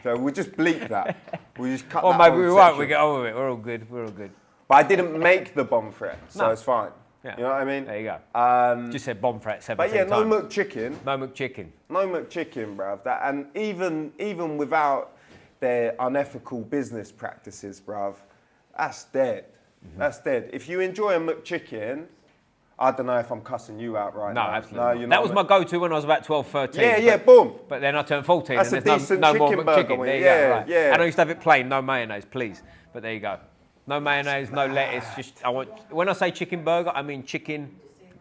So we'll just bleep that. We'll just cut Or that maybe whole we won't. section. We get on with it. We're all good. We're all good. But I didn't make the bomb threat, so No. it's fine. Yeah. You know what I mean? There you go. Just said bomb threat 17 But yeah, no times. McChicken. No McChicken. No McChicken, bruv. That, and even without their unethical business practices, bruv, that's dead. That's dead. If you enjoy a McChicken, I don't know if I'm cussing you out right No, now. absolutely. No, not. you're That not, was mate. my go-to when I was about 12, 13. Yeah, but, boom. But then I turned 14 That's a and there's decent no more chicken burger, McChicken. There you yeah, go. Right. yeah. And I used to have it plain, no mayonnaise, please. But there you go. No mayonnaise, no lettuce. Just when I say chicken burger, I mean chicken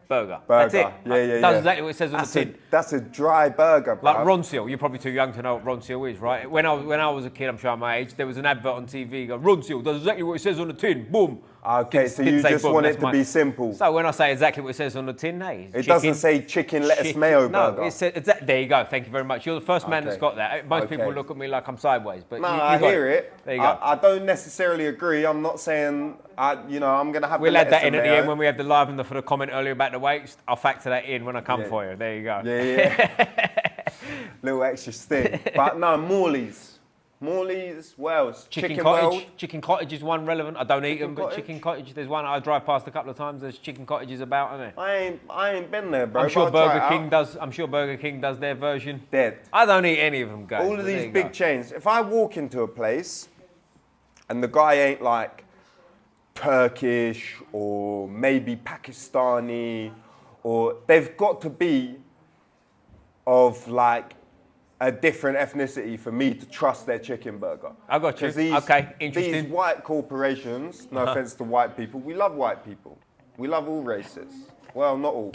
burger. That's it. Yeah. That's exactly what it says on the tin. That's a dry burger, bruv. Like Ronseal, you're probably too young to know what Ronseal is, right? When I was a kid, I'm showing my age, there was an advert on TV, go, Ronseal does exactly what it says on the tin, boom. Okay, so you say just boom, want it that's to my- be simple. So when I say exactly what it says on the tin, hey, It doesn't say chicken lettuce mayo burger. No, it says, there you go, thank you very much. You're the first man that's got that. Most people look at me like I'm sideways, but No, you I got hear it. There you go. I don't necessarily agree. I'm not saying, I'm going to have We'll the add that lettuce in and at the mayo. end when we have the live and for the comment earlier about the weights. I'll factor that in when I come for you. There you go. Yeah. Little extra sting. But no, Morley's, Wales. Chicken World. cottage. Chicken cottage is one relevant. I don't eat them, but cottage? chicken cottage. There's one I drive past a couple of times. There's chicken cottages about, isn't there? I ain't been there, bro. I'm sure but I'll try Burger it King out. does. I'm sure Burger King does their version. Dead. I don't eat any of them, guys. All but of there these you big go. chains. If I walk into a place and the guy ain't like Turkish or maybe Pakistani, or they've got to be of like a different ethnicity for me to trust their chicken burger. I got you. 'Cause these, Okay, interesting. These white corporations, no offense to white people, we love white people. We love all races. Well, not all.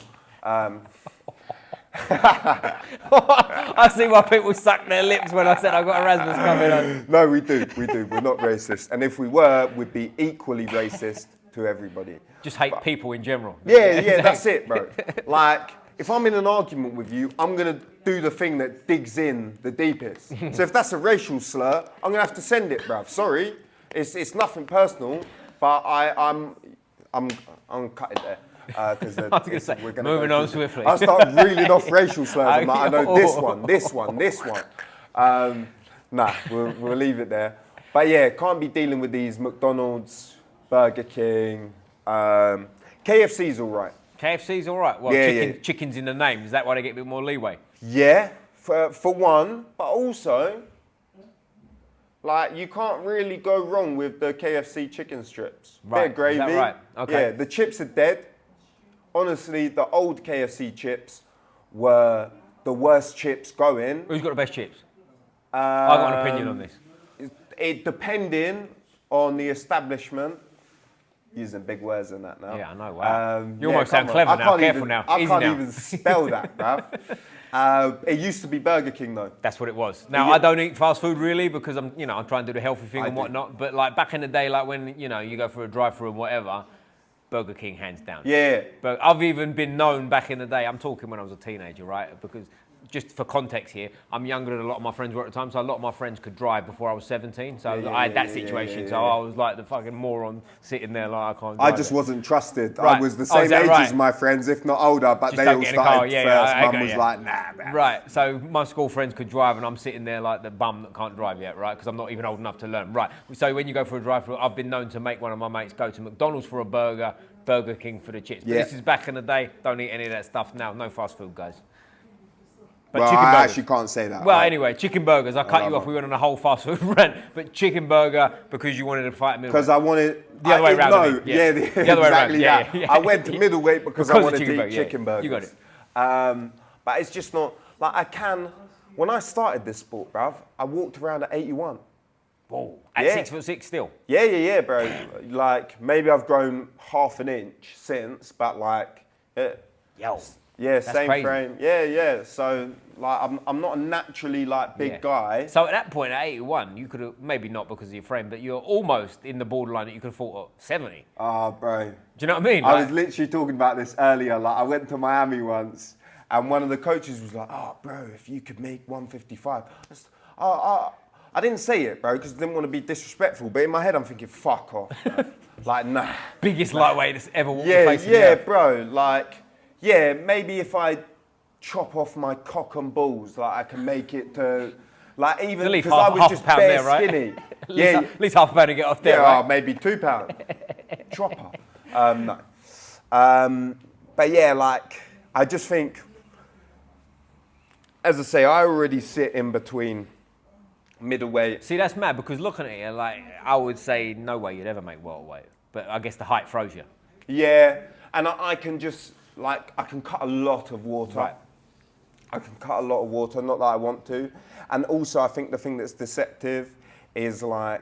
I see why people suck their lips when I said I've got Erasmus coming on. No, we do. We're not racist. And if we were, we'd be equally racist to everybody. Just hate people in general. Yeah, that's it, bro. Like, if I'm in an argument with you, I'm going to do the thing that digs in the deepest. So if that's a racial slur, I'm going to have to send it, bruv. Sorry. It's nothing personal, but I'm cutting there. Because we're going moving on swiftly. I start reeling off racial slurs. I'm like, I know this one. Nah, we'll leave it there. But yeah, can't be dealing with these McDonald's, Burger King, KFC's all right. KFC's all right. Well, chicken's in the name. Is that why they get a bit more leeway? Yeah, for one, but also, like, you can't really go wrong with the KFC chicken strips. Right. Bit of gravy. Is that right? Okay. Yeah, the chips are dead. Honestly, the old KFC chips were the worst chips going. Who's got the best chips? I've got an opinion on this. It depending on the establishment. Using big words in that now. Yeah, I know. Wow. You almost sound clever now. Careful now. I can't even spell that, bruv. It used to be Burger King though. That's what it was. Now I don't eat fast food really because I'm trying to do the healthy thing and whatnot. But like back in the day, like when you go for a drive-through and whatever, Burger King hands down. Yeah. But I've even been known back in the day. I'm talking when I was a teenager, right? Because just for context here, I'm younger than a lot of my friends were at the time, so a lot of my friends could drive before I was 17. So I had that situation. So I was like the fucking moron sitting there like I can't drive. I just wasn't trusted. Right. I was the same age as my friends, if not older, but Just they don't all get in a car. started first. Mum was like, nah, man. Right, so my school friends could drive and I'm sitting there like the bum that can't drive yet, right? Because I'm not even old enough to learn. Right, so when you go for a drive-through, I've been known to make one of my mates go to McDonald's for a burger, Burger King for the chips. But this is back in the day. Don't eat any of that stuff now. No fast food, guys. But well, chicken I burgers. actually can't say that. Well, anyway, chicken burgers. I cut you off. We went on a whole fast food rant. But chicken burger because you wanted to fight middleweight. Because I wanted... The other way around. No, the other way around. Yeah. I went to middleweight because I wanted to eat chicken burgers. You got it. But it's just not... Like, when I started this sport, bruv, I walked around at 81. Whoa. At 6'6" still? Yeah, bro. Like, maybe I've grown half an inch since, but like... Yo. Yeah, That's same crazy. frame. Yeah. So, like, I'm not a naturally, like, big guy. So at that point, at 81, you could have, maybe not because of your frame, but you're almost in the borderline that you could have fought at 70. Oh, bro. Do you know what I mean? I was literally talking about this earlier. Like, I went to Miami once, and one of the coaches was like, oh, bro, if you could make 155. I didn't say it, bro, because I didn't want to be disrespectful, but in my head, I'm thinking, fuck off, bro. Like, nah. Biggest lightweight that's ever walked the face of the earth. Bro, like... Yeah, maybe if I chop off my cock and balls, like I can make it to, like even because I was just bare there, right? Skinny. At least half a pound to get off there, yeah, right? Maybe £2. Chopper. No. But yeah, like I just think, as I say, I already sit in between middleweight. See, that's mad because looking at it, like I would say, no way you'd ever make welterweight. But I guess the height throws you. Yeah, and I can just. Like, I can cut a lot of water. Right. I can cut a lot of water, not that I want to. And also, I think the thing that's deceptive is, like,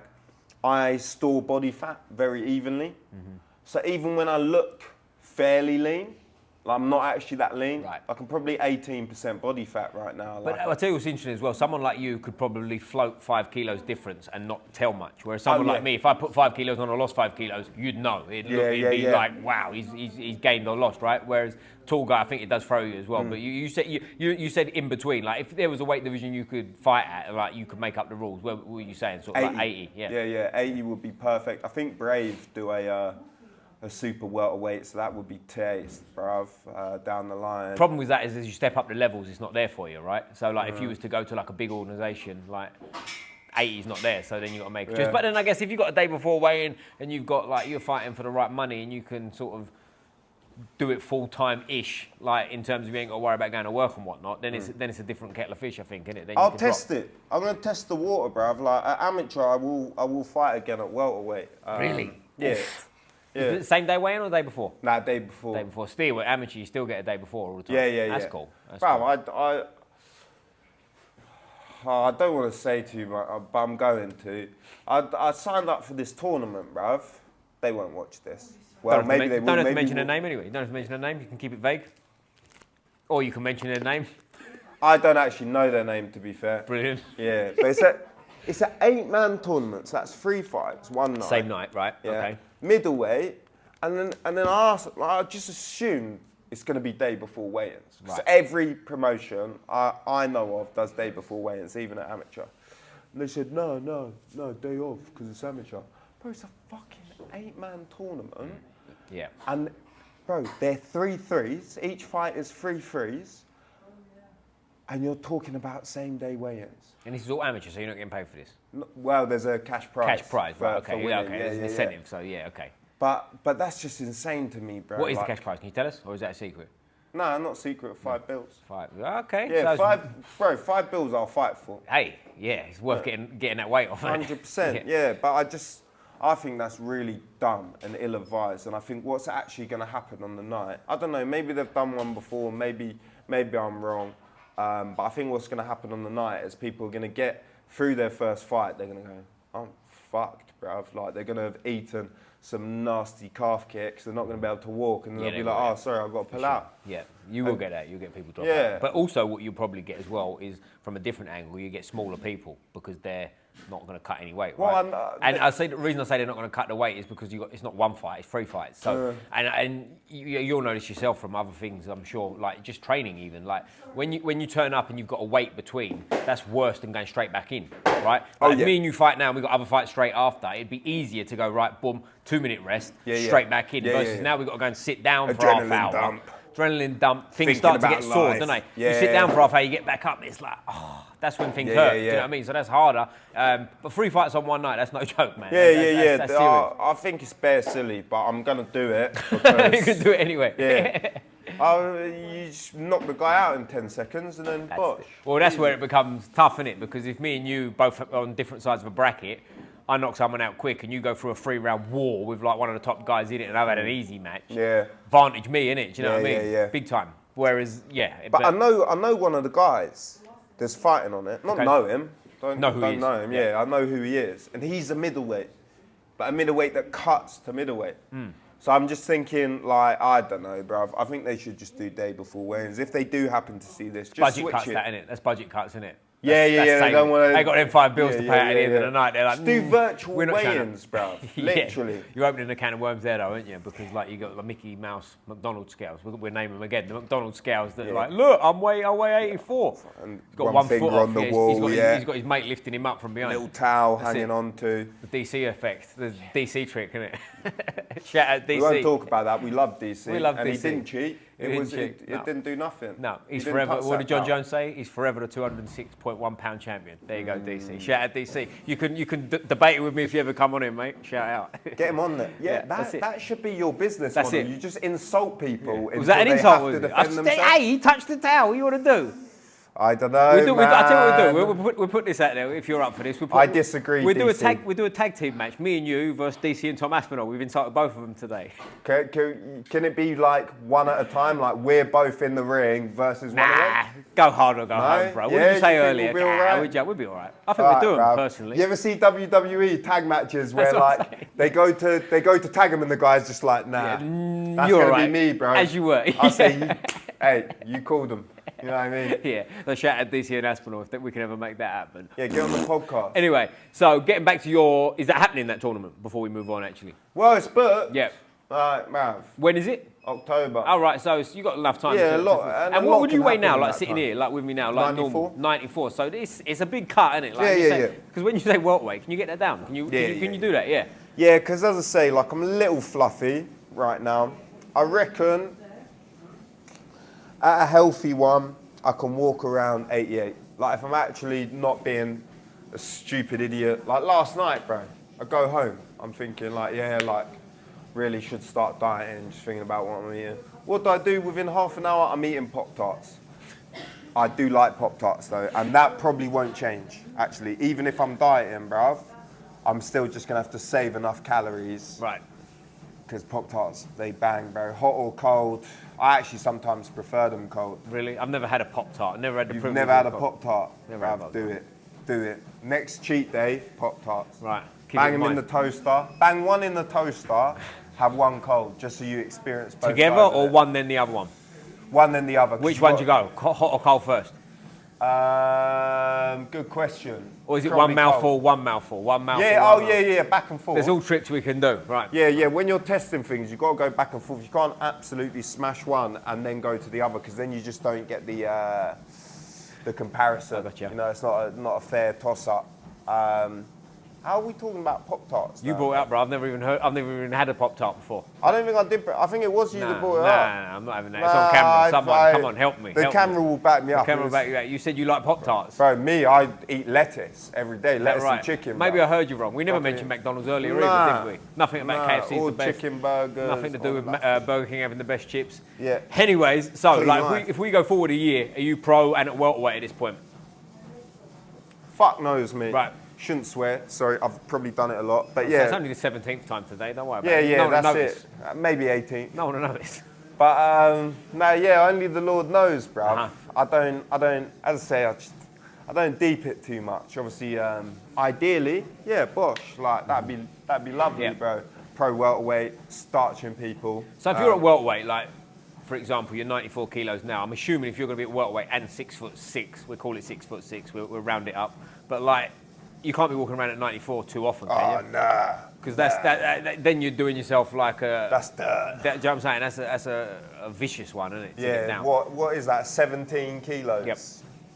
I store body fat very evenly. Mm-hmm. So even when I look fairly lean, like, I'm not actually that lean. Right. Like, I'm probably 18% body fat right now. But I'll tell you what's interesting as well. Someone like you could probably float 5 kilos difference and not tell much. Whereas someone like me, if I put 5 kilos on or lost 5 kilos, you'd know. It'd be like, wow, he's gained or lost, right? Whereas tall guy, I think it does throw you as well. But you said in between. Like if there was a weight division you could fight at, like you could make up the rules. What were you saying? Sort of 80. Like 80. Yeah. 80 would be perfect. I think Brave do a super welterweight, so that would be taste, bruv, down the line. Problem with that is as you step up the levels, it's not there for you, right? So like if you was to go to like a big organisation, like 80 is not there, so then you got to make a choice. But then I guess if you've got a day before weighing and you've got like, you're fighting for the right money and you can sort of do it full-time-ish, like in terms of you ain't got to worry about going to work and whatnot, then it's a different kettle of fish, I think, isn't it? Then I'll test it. I'm going to test the water, bruv. Like at amateur, I will fight again at welterweight. Really? Yeah. Is it the same day weigh-in or the day before? Nah, day before. Day before. Still, with amateur, you still get a day before all the time. Yeah. That's cool. That's Bro, cool. I don't want to say too much, but I'm going to. I signed up for this tournament, bruv. They won't watch this. Well, maybe they will. Don't have to mention a name anyway. You don't have to mention a name. You can keep it vague. Or you can mention their name. I don't actually know their name, to be fair. Brilliant. Yeah, but it's an 8-man tournament, so that's 3 fights, one night. Same night, right? Yeah. Okay. Middleweight, and then I just assumed it's going to be day before weigh-ins. Right. So every promotion I know of does day before weigh-ins, even at amateur. And they said, no, day off, because it's amateur. Bro, it's a fucking 8-man tournament. Yeah. And, bro, they're 3 threes. Each fight is 3 threes. And you're talking about same-day weigh-ins. And this is all amateur, so you're not getting paid for this? Well, there's a cash prize. Cash prize, right, okay. For winning. Okay, there's an incentive, so yeah, okay. But that's just insane to me, bro. What is the cash prize? Can you tell us, or is that a secret? No, not secret. 5 bills. 5. Okay. Yeah, so 5 bills I'll fight for. Hey, yeah, it's worth getting that weight off. 100%. Yeah, but I think that's really dumb and ill-advised. And I think what's actually going to happen on the night, I don't know. Maybe they've done one before. Maybe I'm wrong. But I think what's going to happen on the night is people are going to get through their first fight. They're going to go, I'm fucked, bruv. Like, they're going to have eaten some nasty calf kicks. They're not going to be able to walk. And they'll be like, oh, sorry, I've got to pull out. Yeah, you will get that. You'll get people drop Yeah. out. But also what you'll probably get as well is, from a different angle, you get smaller people because they're not going to cut any weight, right? Well, and I say the reason I say they're not going to cut the weight is because it's not one fight, it's 3 fights. So and you'll notice yourself from other things, I'm sure, like just training even. Like when you turn up and you've got a weight between, that's worse than going straight back in, right? Like me and you fight now, and we've got other fights straight after. It'd be easier to go right, boom, 2-minute rest, straight back in. Versus now we've got to go and sit down for half hour. Dump. Adrenaline dump. Things Thinking start to about get sore, life. don't they? Yeah. You sit down for half hour, you get back up, it's like, oh, that's when things hurt. Do you know what I mean? So that's harder. But 3 fights on one night, that's no joke, man. That's serious. I think it's bare silly, but I'm going to do it. Because you can do it anyway. Yeah. You just knock the guy out in 10 seconds and then bosh. Well, that's where it becomes tough, innit? Because if me and you both are on different sides of a bracket, I knock someone out quick and you go through a 3-round war with like one of the top guys in it and I've had an easy match. Yeah. Advantage me, innit? Do you know what I mean? Yeah. Big time. Whereas, But I know one of the guys that's fighting on it. Not know him. Don't know him. Yeah, I know who he is. And he's a middleweight. But a middleweight that cuts to middleweight. So I'm just thinking, like, I don't know, bruv. I think they should just do day before weigh-ins. If they do happen to see this, just budget switch cuts it. that, innit? That's budget cuts, innit? Yeah. They don't want to. They got them 5 bills to pay at the end of the night. They're like, just do virtual weigh-ins, bruv. Literally. You're opening a can of worms there, though, aren't you? Because like you got the Mickey Mouse McDonald's scales. We'll name them again. The McDonald's scales that are like, look, I weigh 84. And He's got one foot finger off. on the wall. He's got his mate lifting him up from behind. Little towel That's hanging on to. The DC effect, the DC trick, isn't it? Shout out DC. We won't talk about that. We love DC. We love and DC. he didn't cheat. It No. didn't do nothing. No, he's didn't forever. touch What that did John belt. Jones say? He's forever the 206.1 pound champion. There you go, DC. Shout out DC. You can debate it with me if you ever come on in, mate. Shout out. Get him on there. Yeah, that's it. that should be your business That's model. it. You just insult people. Was that an until insult? They Was have it? to defend themselves. Hey, he touched the towel. What you want to do? I don't know. I tell you what man. we'll put this out there if you're up for this. I disagree, We'll do DC. a tag team match. Me and you versus DC and Tom Aspinall. We've insulted both of them today. Can it be like one at a time? Like we're both in the ring versus one of them? Go hard or go home, bro. What did you say earlier? We'll be all right? We'll be all right. I think we'll do them personally. You ever see WWE tag matches where That's what I'm like saying. they go to tag him and the guy's just like, nah, that's you're gonna right. be me, bro. As you were. I say, hey, you called them. You know what I mean? Yeah. So shout out DC and Aspinall if we can ever make that happen. Yeah, get on the podcast. Anyway, so getting back to is that happening, that tournament, before we move on, actually? Well, it's booked. Yeah. Mav. When is it? October. Oh, right, so you got enough time. Yeah, a lot. And a what lot would you can weigh happen now, in like that sitting time. here, like with me now, like 94. normal? 94. So it's a big cut, isn't it? Like Yeah. Because when you say welterweight, can you get that down? Can you do that? Yeah. Yeah, because as I say, like I'm a little fluffy right now. I reckon at a healthy one, I can walk around 88. Like if I'm actually not being a stupid idiot. Like last night, bro, I go home. I'm thinking like, really should start dieting, just thinking about what I'm eating. What do I do within half an hour? I'm eating Pop-Tarts. I do like Pop-Tarts though, and that probably won't change, actually. Even if I'm dieting, bruv, I'm still just gonna have to save enough calories. Right. Because Pop-Tarts, they bang, bro. Hot or cold. I actually sometimes prefer them cold. Really? I've never had a Pop-Tart. Never had the You've privilege never of had a Pop-Tart? Never had a Bruv, Pop-Tart. do it. Next cheat day, Pop-Tarts. Right. Keep Bang it them in the toaster. Bang one in the toaster, have one cold, just so you experience both together sides of or it. one then the other one? One then the other. Which one do you go? Hot or cold first? Good question. Or is it Probably one mouthful, cold. one mouthful, one mouthful? Yeah, one oh yeah, back and forth. There's all tricks we can do, right? Yeah. When you're testing things, you've got to go back and forth. You can't absolutely smash one and then go to the other, because then you just don't get the comparison. I gotcha. You know, it's not a fair toss up. How are we talking about Pop-Tarts? You brought it up, bro. I've never even had a Pop-Tart before. I don't think I did, but I think it was you that brought it up. Nah, I'm not having that. It's on camera. Someone, come on, help me. The camera will back me up. The camera will back you up. You said you like Pop-Tarts. Bro, I eat lettuce every day, lettuce and chicken. Maybe bro. I heard you wrong. We never mentioned McDonald's earlier either, did we? Nothing about KFC's all the best. chicken burgers. Nothing to do with Burger King having the best chips. Yeah. Anyways, so Clean like life. if we go forward a year, are you pro and at welterweight at this point? Fuck knows me. Right. Shouldn't swear. Sorry, I've probably done it a lot. But So yeah. it's only the 17th time today. Don't worry about it. Yeah, No one will that's notice. it. Maybe 18th. No one will notice. But no, yeah, only the Lord knows, bruv. Uh-huh. I don't. As I say, I don't deep it too much. Obviously, ideally, yeah, bosh, like that'd be lovely, Yeah. bro. Pro welterweight, starching people. So if you're at welterweight, like for example, you're 94 kilos now. I'm assuming if you're going to be at welterweight and 6'6", we call it 6'6". We'll round it up. But like, you can't be walking around at 94 too often, can you? Nah. Because then you're doing yourself like a. That's dirt. Do you know what I'm saying? That's a vicious one, isn't it? To get Yeah. down. What is that? 17 kilos. Yep.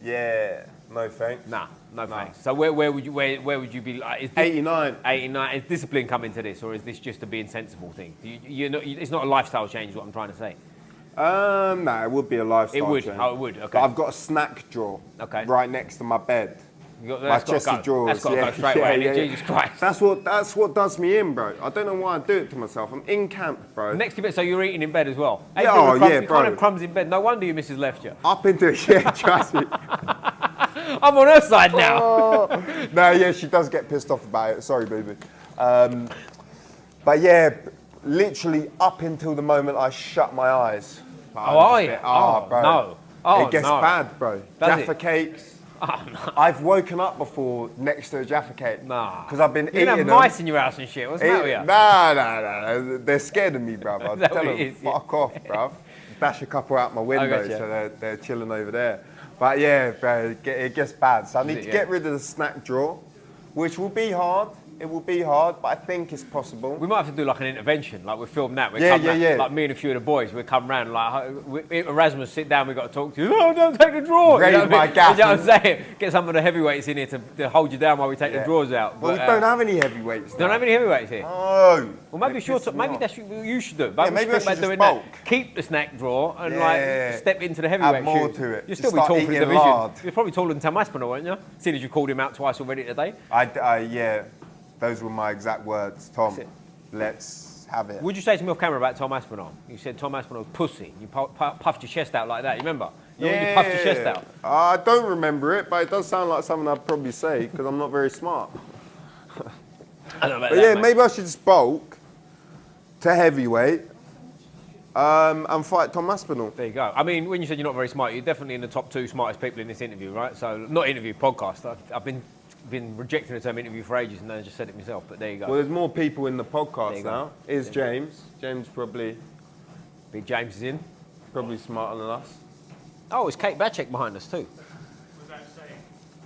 Yeah. No thanks. Nah, no thanks. So where would you be? Like, is 89. 89. Is discipline come into this, or is this just a being sensible thing? It's not a lifestyle change. Is what I'm trying to say. No, it would be a lifestyle It would. change. Oh, it would. Okay. But I've got a snack drawer. Okay. Right next to my bed. My That's chest of drawers. That's got to go straight away. innit? Jesus Christ. That's what does me in, bro. I don't know why I do it to myself. I'm in camp, bro. Next to it, so you're eating in bed as well. Yeah, oh, yeah, You bro. can't have crumbs in bed. No wonder your missus left you. Up into it, yeah, trust me. I'm on her side now. Oh. No, yeah, she does get pissed off about it. Sorry, baby. But yeah, literally up until the moment I shut my eyes. Oh, are you? Oh, bro. no. Oh, it gets no. bad, bro. Does Jaffa it? cakes. Oh, no. I've woken up before next to a Jaffa cake. Nah. Because I've been You eating have them. mice in your house and shit. What's the matter with you? Nah. They're scared of me, bruv. I that tell what them, it is? Yeah. fuck off, bruv. Dash a couple out my window, gotcha. so they're chilling over there. But yeah, bro, it gets bad. So I need to yeah. get rid of the snack drawer, which will be hard. It will be hard, but I think it's possible. We might have to do like an intervention, like we film that. Yeah. Like me and a few of the boys, we come round, like Erasmus, sit down, we've got to talk to you. No, don't take the drawer. Raise You know what I my mean? gaff. You know what I'm saying? Get some of the heavyweights in here to hold you down while we take the drawers out. Well, But, we don't have any heavyweights. don't have any heavyweights here. Oh. Well, maybe They piss me maybe off. that's what you should do. maybe I think should about just doing bulk. that. Keep the snack drawer and Yeah. like step into the heavyweight. Add more shoes. to it. You'll Just still be start tall for the eating division. lard. You're probably taller than Tom Aspinall, weren't you? Seeing as you called him out twice already today. Yeah, those were my exact words, Tom. That's it. Let's have it. What'd you say to me off camera about Tom Aspinall? You said Tom Aspinall's pussy. You puffed your chest out like that. You remember? You know when you puffed your chest out. I don't remember it, but it does sound like something I'd probably say because I'm not very smart. I don't know about But that, yeah, mate. maybe I should just bulk to heavyweight and fight Tom Aspinall. There you go. I mean, when you said you're not very smart, you're definitely in the top 2 smartest people in this interview, right? So, not interview, podcast. I've been rejecting the term interview for ages and then I just said it myself, but there you go. Well, there's more people in the There podcast you go. now. Is James. James probably Big James is in. smarter than us. Oh, it's Kate Batchek behind us too. Without saying.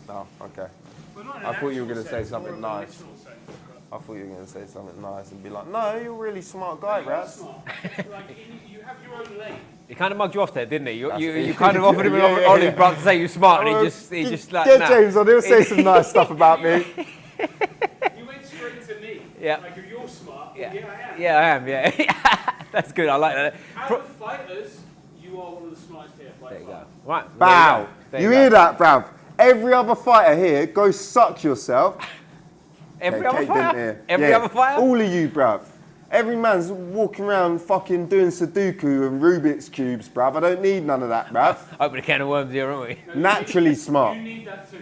Oh, okay. Well, not in I an thought you were actual going to say sense, something more of a nice. literal sense, I thought you were going to say something nice and be like, no, you're a really smart guy, but you're Raz. smart. Like, you have your own lane. He kind of mugged you off there, didn't he? You That's- kind of offered him an Yeah, olive yeah. branch to say you're smart and he just like, Get nah. James on, he'll say some nice stuff about me. You went straight to me. Yeah. Like, if you're smart, Yeah. well, I am. Yeah, I am, yeah. That's good, I like that. Out of fighters, you are one of the smartest here. By There you far. go. Right. Bow. There You go. hear that, bruv? Every other fighter here, go suck yourself. Every Yeah, other Kate didn't fighter? hear. Every Yeah, other fighter? All of you, bruv. Every man's walking around fucking doing Sudoku and Rubik's Cubes, bruv. I don't need none of that, bruv. Open a can of worms here, aren't we? Naturally smart. You need that too.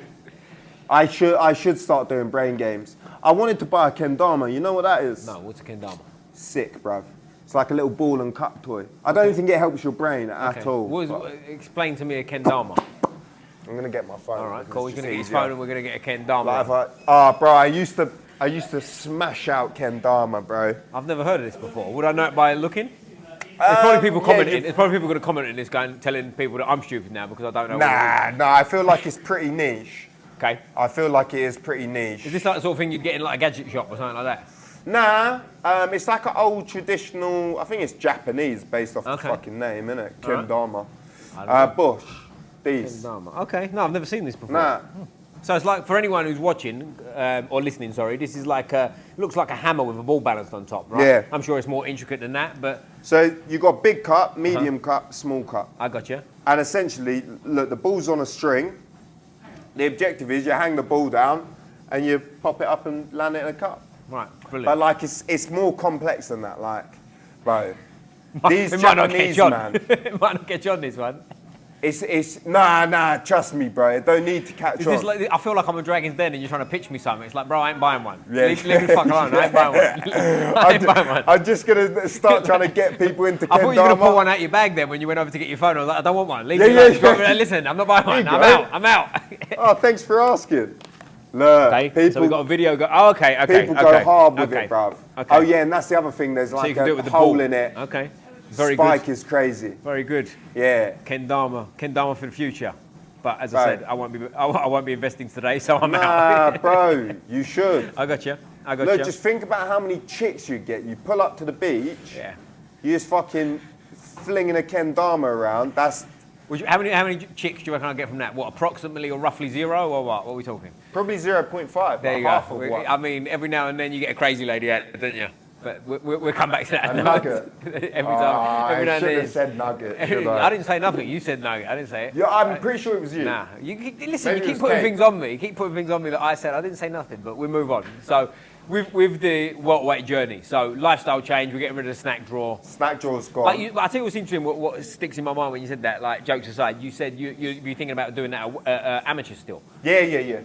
I should start doing brain games. I wanted to buy a kendama. You know what that is? No, what's a kendama? Sick, bruv. It's like a little ball and cup toy. I don't think it helps your brain at all. but Explain to me a kendama. I'm gonna get my phone. All right, because cool. it's He's going to just get his phone easier. and we're going to get a kendama. Like bro, I used to smash out kendama, bro. I've never heard of this before. Would I know it by looking? There's probably people commenting. you- There's probably people going to comment on this, going telling people that I'm stupid now because I don't know. Nah, I feel like it's pretty niche. Okay. I feel like it is pretty niche. Is this like the sort of thing you'd get in like a gadget shop or something like that? Nah, it's like an old traditional, I think it's Japanese based off the fucking name, innit? Kendama. Bush. These. Kendama. Okay. No, I've never seen this before. Nah. So it's like, for anyone who's watching, or listening, sorry, this is like looks like a hammer with a ball balanced on top, right? Yeah. I'm sure it's more intricate than that, but... So you got big cut, medium cut, small cut. I got you. And essentially, look, the ball's on a string. The objective is you hang the ball down and you pop it up and land it in a cup. Right, brilliant. But like, it's more complex than that, like, bro. These It might not Japanese, get you on. man. It might not get you on this one. Nah, trust me, bro. It don't need to catch Is on. this like, I feel like I'm a Dragon's Den and you're trying to pitch me something. It's like, bro, I ain't buying one. Yeah. Leave me the fuck alone. I ain't buying one. I ain't buying one. I'm just gonna start trying to get people into I thought you were going to pull Kendama. one out your bag then when you went over to get your phone. I was like, I don't want one. Leave Yeah, me yeah, alone. yeah. Listen, I'm not buying one. There you I'm go. out. Oh, thanks for asking. Look, Okay, people, so we've got a video. Oh, okay. people go hard with it, bruv. Okay. Oh yeah, and that's the other thing. There's So like you can do it a with the hole ball. in it. Okay. Very Spike good. is crazy. Very good. Yeah. Kendama for the future. But as I Right. said, I won't be investing today, so I'm Nah, out. bro, you should. I got you. Look, just think about how many chicks you get. You pull up to the beach, Yeah. you just fucking flinging a kendama around. That's How many chicks do you reckon I get from that? What, approximately or roughly zero or what? What are we talking? probably 0.5. There you half go. of one. I mean, every now and then you get a crazy lady out, don't you? But we'll come back to that. A nugget. every time. Every now I and should then. have said nugget. should I didn't say nothing. You said nugget. I didn't say it. Yeah, I'm pretty sure it was you. Nah, listen. Maybe You it keep was putting cake. things on me. You keep putting things on me that I said. I didn't say nothing, but we move on. So, with the welterweight journey, so lifestyle change. We're getting rid of the snack drawer. Snack draw's gone. But I think what's interesting, what sticks in my mind when you said that, like jokes aside, you said you're thinking about doing that amateur still. Yeah.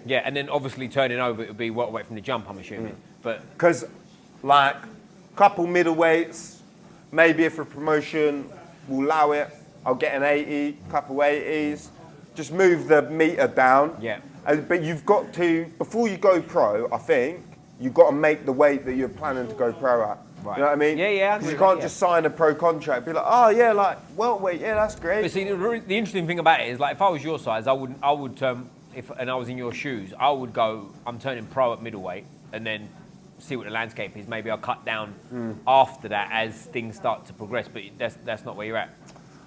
Yeah, and then obviously turning over, it would be welterweight from the jump, I'm assuming. But Because, like, couple middleweights, maybe if a promotion will allow it, I'll get an 80, couple 80s. Just move the meter down. Yeah. But you've got to, before you go pro, I think, you've got to make the weight that you're planning to go pro at. Right. You know what I mean? Yeah, yeah, I 'Cause you agree, can't yeah. just sign a pro contract, be like, oh yeah, like, welterweight, yeah, that's great. But see, the interesting thing about it is, like, if I was your size, I would, and I was in your shoes, I would go, I'm turning pro at middleweight, and then see what the landscape is. Maybe I'll cut down after that as things start to progress, but that's not where you're at.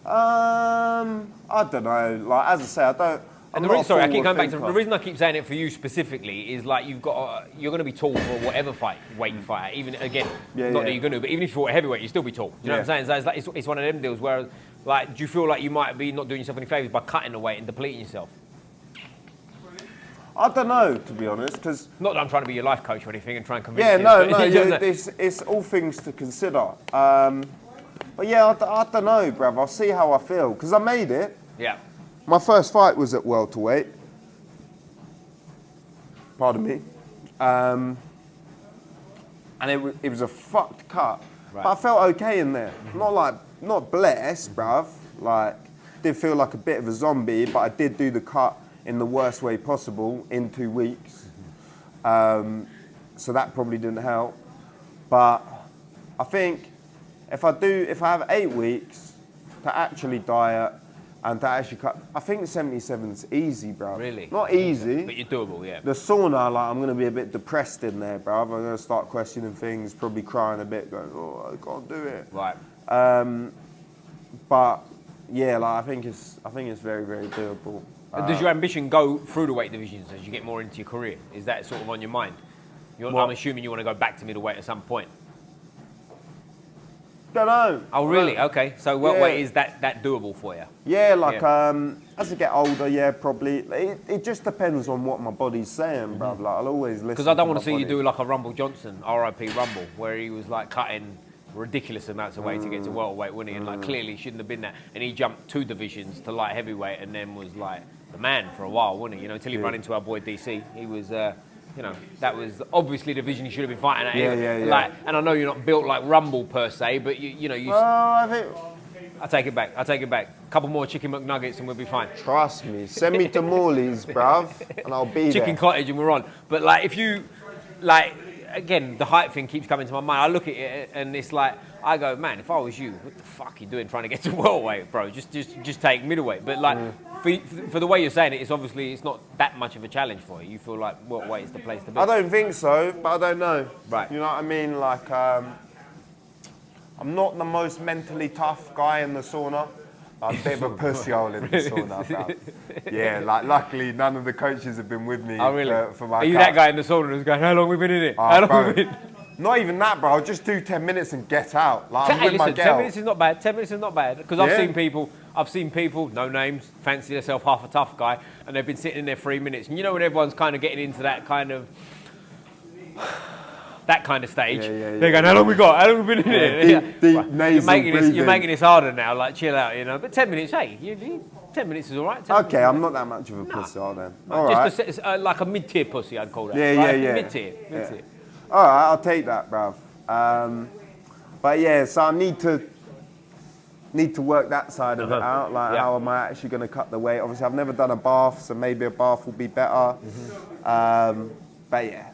I don't know. Like, as I say, I don't. And I'm the not a reason, sorry, I keep forward going back to thinker. the reason I keep saying it for you specifically is like you're going to be tall for whatever weight you fight at. Even again, Yeah, not yeah. that you're going to, but even if you fought a heavyweight, you still be tall. Do you know what I'm saying? So it's one of them deals where, like, do you feel like you might be not doing yourself any favors by cutting the weight and depleting yourself? I don't know, to be honest, because Not that I'm trying to be your life coach or anything and try and convince yeah, you. no, but- it's all things to consider. But yeah, I don't know, bruv. I'll see how I feel because I made it. Yeah. My first fight was at welterweight. Pardon me. And it was a fucked cut, Right. but I felt okay in there. Not blessed, bruv. Like, did feel like a bit of a zombie, but I did do the cut in the worst way possible in 2 weeks. So that probably didn't help. But I think if I have 8 weeks to actually diet and to actually cut, I think 77's easy, bruv. Really? Not easy. But you're doable, yeah. The sauna, like, I'm going to be a bit depressed in there, bruv. I'm going to start questioning things, probably crying a bit, going, oh, I can't do it. Right. But yeah, like, I think it's very, very doable. Does your ambition go through the weight divisions as you get more into your career? Is that sort of on your mind? I'm assuming you want to go back to middleweight at some point. Don't know. Oh, really? Okay. So what weight Yeah. is that doable for you? Yeah, like, as I get older, yeah, probably. It just depends on what my body's saying, bruv. Like, I'll always listen. Because I don't want to my see you body. do like a Rumble Johnson, RIP Rumble, where he was like cutting ridiculous amounts of weight to get to welterweight, wasn't he? And like clearly shouldn't have been that. And he jumped 2 divisions to light heavyweight and then was like the man for a while, wasn't he? You know, until he ran into our boy DC. He was, you know, that was obviously the division he should have been fighting at. Yeah. Like, and I know you're not built like Rumble per se, but you know, I think. I take it back. A couple more chicken McNuggets and we'll be fine. Trust me. Send me to Morley's, bruv, and I'll be Chicken there. cottage and we're on. But like, if you like, again, the height thing keeps coming to my mind. I look at it and it's like, I go, man, if I was you, what the fuck are you doing trying to get to welterweight, bro? Just take middleweight. But like, for the way you're saying it, it's not that much of a challenge for you. You feel like welterweight is the place to be. I don't think so, but I don't know. Right. You know what I mean? Like, I'm not the most mentally tough guy in the sauna. I'm a bit of a pussy hole in the sauna, fam. Yeah, like luckily none of the coaches have been with me for my Are you that guy in the sauna who's going, how long have we been in it? How long bro, have we been? Not even that, bro. I'll just do 10 minutes and get out. Like, I'm Hey, with my listen, girl. 10 minutes is not bad. 10 minutes is not bad. Because I've seen people, no names, fancy themselves half a tough guy, and they've been sitting in there 3 minutes. And you know when everyone's kind of getting into that kind of stage, they're going, how long we got? How long we been in here? Deep nasal breathing. You're making this harder now, like chill out, you know. But 10 minutes, hey, 10 minutes is all right. Okay, I'm not that much of a pussy hole then. All just right. like a mid-tier pussy, I'd call that. Yeah. Mid-tier. All right, I'll take that, bruv. But yeah, so I need to work that side of it out. Like, how am I actually going to cut the weight? Obviously, I've never done a bath, so maybe a bath will be better. But yeah,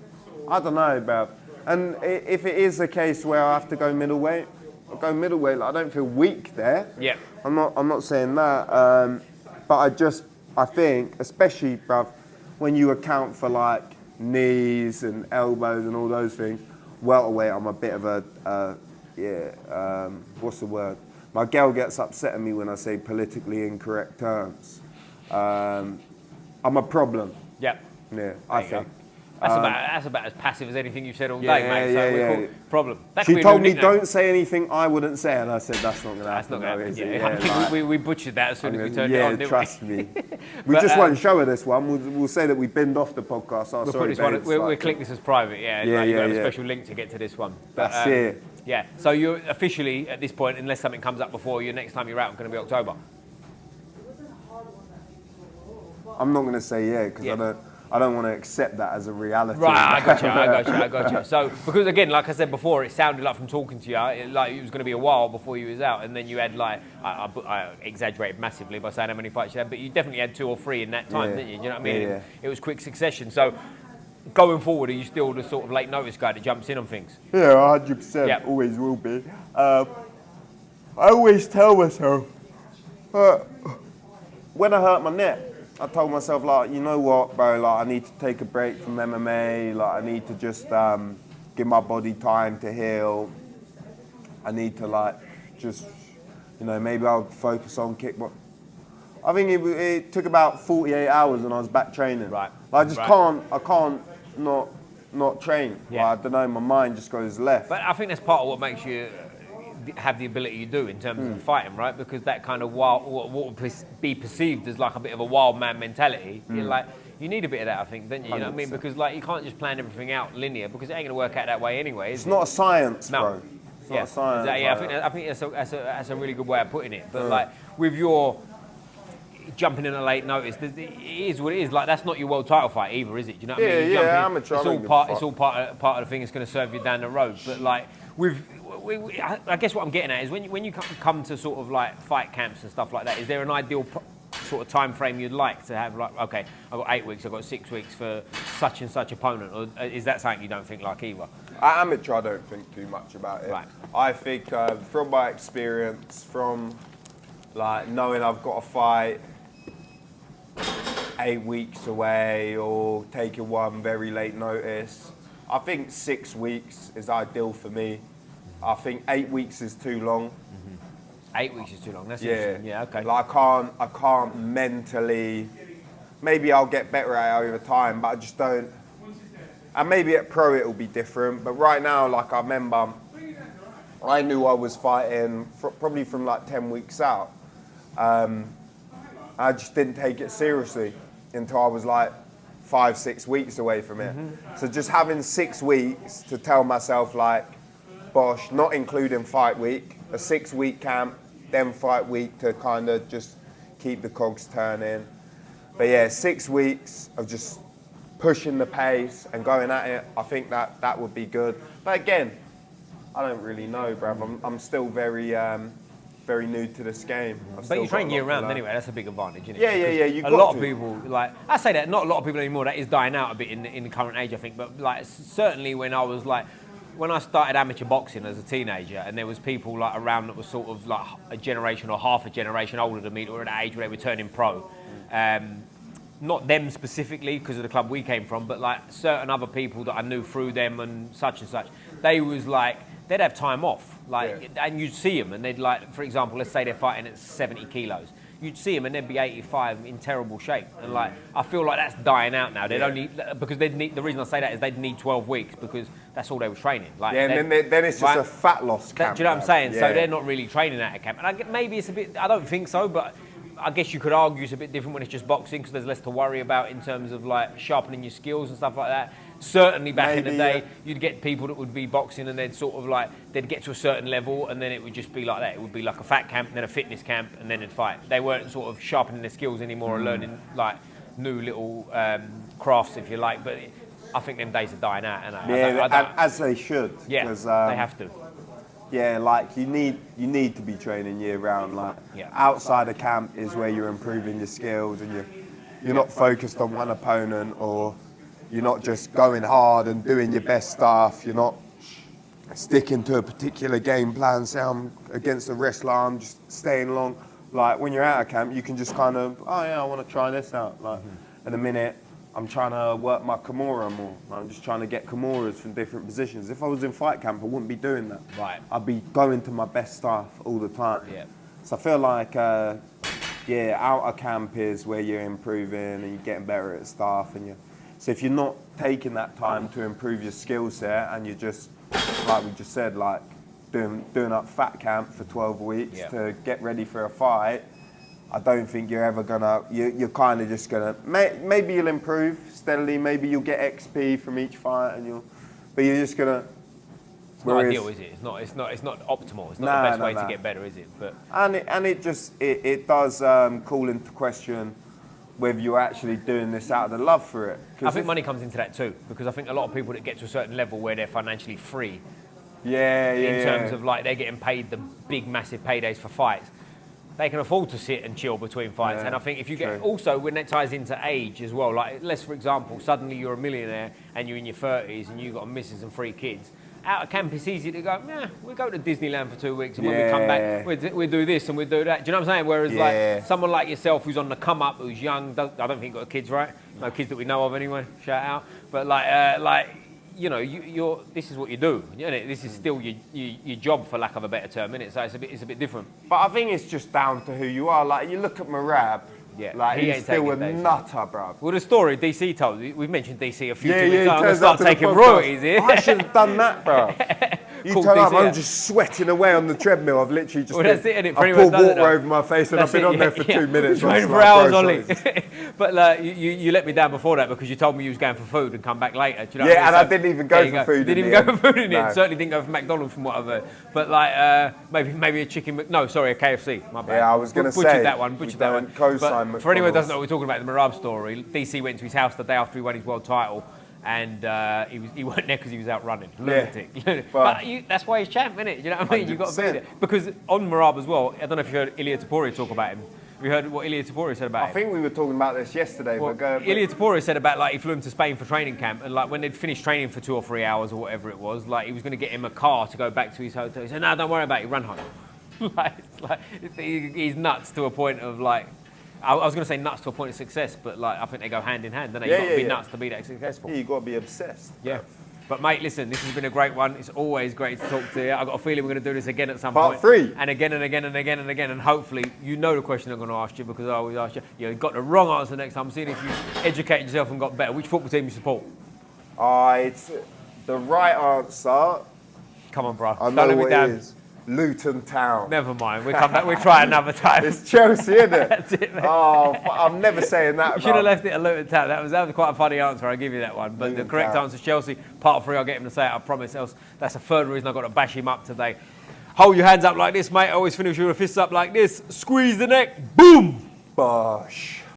I don't know, bruv. And if it is a case where I have to go middleweight, I'll go middleweight. Like, I don't feel weak there. Yeah. I'm not saying that. But I think, especially, bruv, when you account for like knees and elbows and all those things, welterweight, I'm a bit of a, what's the word? My girl gets upset at me when I say politically incorrect terms. I'm a problem. Yeah. Yeah, I think. That's about as passive as anything you've said all day, mate. So we call it problem. That She told me don't say anything I wouldn't say, and I said that's not going to happen. That's not going to happen. happen. We butchered that as soon as we turned it on, didn't trust me. We just won't show her this one. We'll say that we binned off the podcast. Oh, sorry, babes. We'll click this as private, you have a special link to get to this one. But, that's it. Yeah, so you're officially, at this point, unless something comes up before you, next time you're out, going to be October. I'm not going to say because I don't want to accept that as a reality. Right, I got you. So, because again, like I said before, it sounded like from talking to you, like it was going to be a while before you was out, and then you had like, I exaggerated massively by saying how many fights you had, but you definitely had 2 or 3 in that time, didn't you? Do you know what I mean? Yeah. It was quick succession. So, going forward, are you still the sort of late notice guy that jumps in on things? Yeah, 100%. Yep. Always will be. I always tell myself, when I hurt my neck, I told myself, like, you know what, bro, like, I need to take a break from MMA, like, I need to just give my body time to heal. I need to, like, just, maybe I'll focus on kickboxing. I think it took about 48 hours and I was back training. Right. Like, I can't not train. Yeah. Like, I don't know, my mind just goes left. But I think that's part of what makes you have the ability you do in terms of fighting, right? Because that kind of what would be perceived as like a bit of a wild man mentality, you're like, you need a bit of that, I think, don't you? You know what I mean? Because like you can't just plan everything out linear because it ain't going to work out that way anyway. It's not a science, bro. It's not a science. Exactly. I think that's a really good way of putting it. But like with your jumping in a late notice, it is what it is. Like that's not your world title fight either, is it? Do you know what I mean? Amateur. It's all part of the thing that's going to serve you down the road. But like I guess what I'm getting at is when you come to sort of like fight camps and stuff like that, is there an ideal sort of time frame you'd like to have? Like, okay, I've got 8 weeks, I've got 6 weeks for such and such opponent, or is that something you don't think like either? At amateur, I don't think too much about it. Right. I think from my experience, from like knowing I've got a fight 8 weeks away or taking one very late notice, I think 6 weeks is ideal for me. I think 8 weeks is too long. 8 weeks is too long. That's interesting. Yeah, okay. Like I can't mentally. Maybe I'll get better at it over time, but I just don't. And maybe at pro it'll be different. But right now, like I remember, I knew I was fighting probably from like 10 weeks out. I just didn't take it seriously until I was like 5-6 weeks away from it. So just having 6 weeks to tell myself like, bosh, not including fight week, a 6-week camp, then fight week to kind of just keep the cogs turning. But yeah, 6 weeks of just pushing the pace and going at it, I think that would be good. But again, I don't really know, bruv. I'm still very very new to this game. But you train year round anyway, that's a big advantage, isn't it? Yeah. You a got lot to. of people, like, I say that, not a lot of people anymore, that is dying out a bit in the current age, I think, but like, certainly when I was like, when I started amateur boxing as a teenager, and there was people like around that were sort of like a generation or half a generation older than me, or at that age where they were turning pro. Not them specifically because of the club we came from, but like certain other people that I knew through them and such, they was like, they'd have time off, like, and you'd see them, and they'd like, for example, let's say they're fighting at 70 kilos. You'd see them and they'd be 85 in terrible shape. And like, I feel like that's dying out now. They'd only, because they'd need, the reason I say that is they'd need 12 weeks because that's all they were training. Like, and then it's just a fat loss camp. Do you know what I'm saying? Yeah. So they're not really training at a camp. And maybe it's a bit, I don't think so, but I guess you could argue it's a bit different when it's just boxing because there's less to worry about in terms of like sharpening your skills and stuff like that. Certainly back in the day, you'd get people that would be boxing and they'd sort of like, they'd get to a certain level and then it would just be like that. It would be like a fat camp, then a fitness camp, and then they'd fight. They weren't sort of sharpening their skills anymore or learning like new little crafts, if you like. But I think them days are dying out. And as they should. Yeah, they have to. Yeah, like you need to be training year round. Like outside of camp is where you're improving your skills and you're not focused on one opponent, or you're not just going hard and doing your best stuff. You're not sticking to a particular game plan. Say I'm against a wrestler, I'm just staying along. Like when you're out of camp, you can just kind of, oh yeah, I want to try this out. Like in a minute, I'm trying to work my Kimura more. I'm just trying to get Kimuras from different positions. If I was in fight camp, I wouldn't be doing that. Right. I'd be going to my best stuff all the time. Yeah. So I feel like, out of camp is where you're improving and you're getting better at stuff. So if you're not taking that time to improve your skill set and you're just, like we just said, like doing up fat camp for 12 weeks to get ready for a fight, I don't think you're ever gonna, you're kind of just gonna, maybe you'll improve steadily, maybe you'll get XP from each fight but you're just gonna. It's not ideal, is it? It's not optimal. It's not the best way to get better, is it? But it does call into question whether you're actually doing this out of the love for it. I think money comes into that too, because I think a lot of people that get to a certain level where they're financially free, in terms of like they're getting paid the big massive paydays for fights, they can afford to sit and chill between fights. And I think if you get, also when that ties into age as well, like let's for example, suddenly you're a millionaire and you're in your 30s and you've got a missus and 3 kids. Out of camp, it's easy to go, we'll go to Disneyland for 2 weeks and when we come back, we'll do this and we'll do that. Do you know what I'm saying? Whereas like someone like yourself who's on the come up, who's young, I don't think you've got kids, right? No kids that we know of anyway, shout out. But you know, this is what you do. You know, this is still your job, for lack of a better term, isn't it? So it's a bit different. But I think it's just down to who you are. Like you look at Marab. Yeah, like he's still a nutter, bruv. Well, the story DC told, we've mentioned DC a few times. I'm going to start taking royalties here. I should have done that, bruv. You turn up, I'm just sweating away on the treadmill. I've literally just I poured water over my face and I've been on there for 2 minutes. Training for hours only. But you let me down before that because you told me you was going for food and come back later. Do you know I didn't even go for food. Didn't even go for food in it. Certainly didn't go for McDonald's from what I've heard. But maybe a chicken, a KFC. My bad. Yeah, I was going to say. Butchered that one. But for anyone who doesn't know what we're talking about, the Marab story, DC went to his house the day after he won his world title. And he wasn't there because he was out running. Lunatic. Yeah, but that's why he's champ, isn't it? You know what I mean? You've got to be there. Because on Marab as well, I don't know if you heard Ilia Topuria talk about him. Have you heard what Ilia Topuria said about him? I think we were talking about this yesterday. Well, Ilia Topuria said about like he flew him to Spain for training camp, and like when they'd finished training for 2 or 3 hours or whatever it was, like he was going to get him a car to go back to his hotel. He said, "No, don't worry about it. Run home." He's nuts to a point of like. I was going to say nuts to a point of success, but like I think they go hand in hand. Don't they? You've got to be nuts to be that successful. Yeah, you've got to be obsessed. Yeah. But mate, listen, this has been a great one. It's always great to talk to you. I've got a feeling we're going to do this again at some point. Part 3. And again and again and again and again. And hopefully you know the question I'm going to ask you because I always ask you. You got the wrong answer next time. I'm seeing if you educated yourself and got better. Which football team you support? It's the right answer. Come on, bro. I know what it is. Luton Town. Never mind. We'll come back. We'll try another time. It's Chelsea, isn't it? That's it, mate. Oh, I'm never saying that. You should have left it at Luton Town. That was quite a funny answer. I'll give you that one. But the correct answer is Chelsea. Part 3, I'll get him to say it. I promise. Else, that's a third reason I've got to bash him up today. Hold your hands up like this, mate. I always finish with your fists up like this. Squeeze the neck. Boom. Bosh.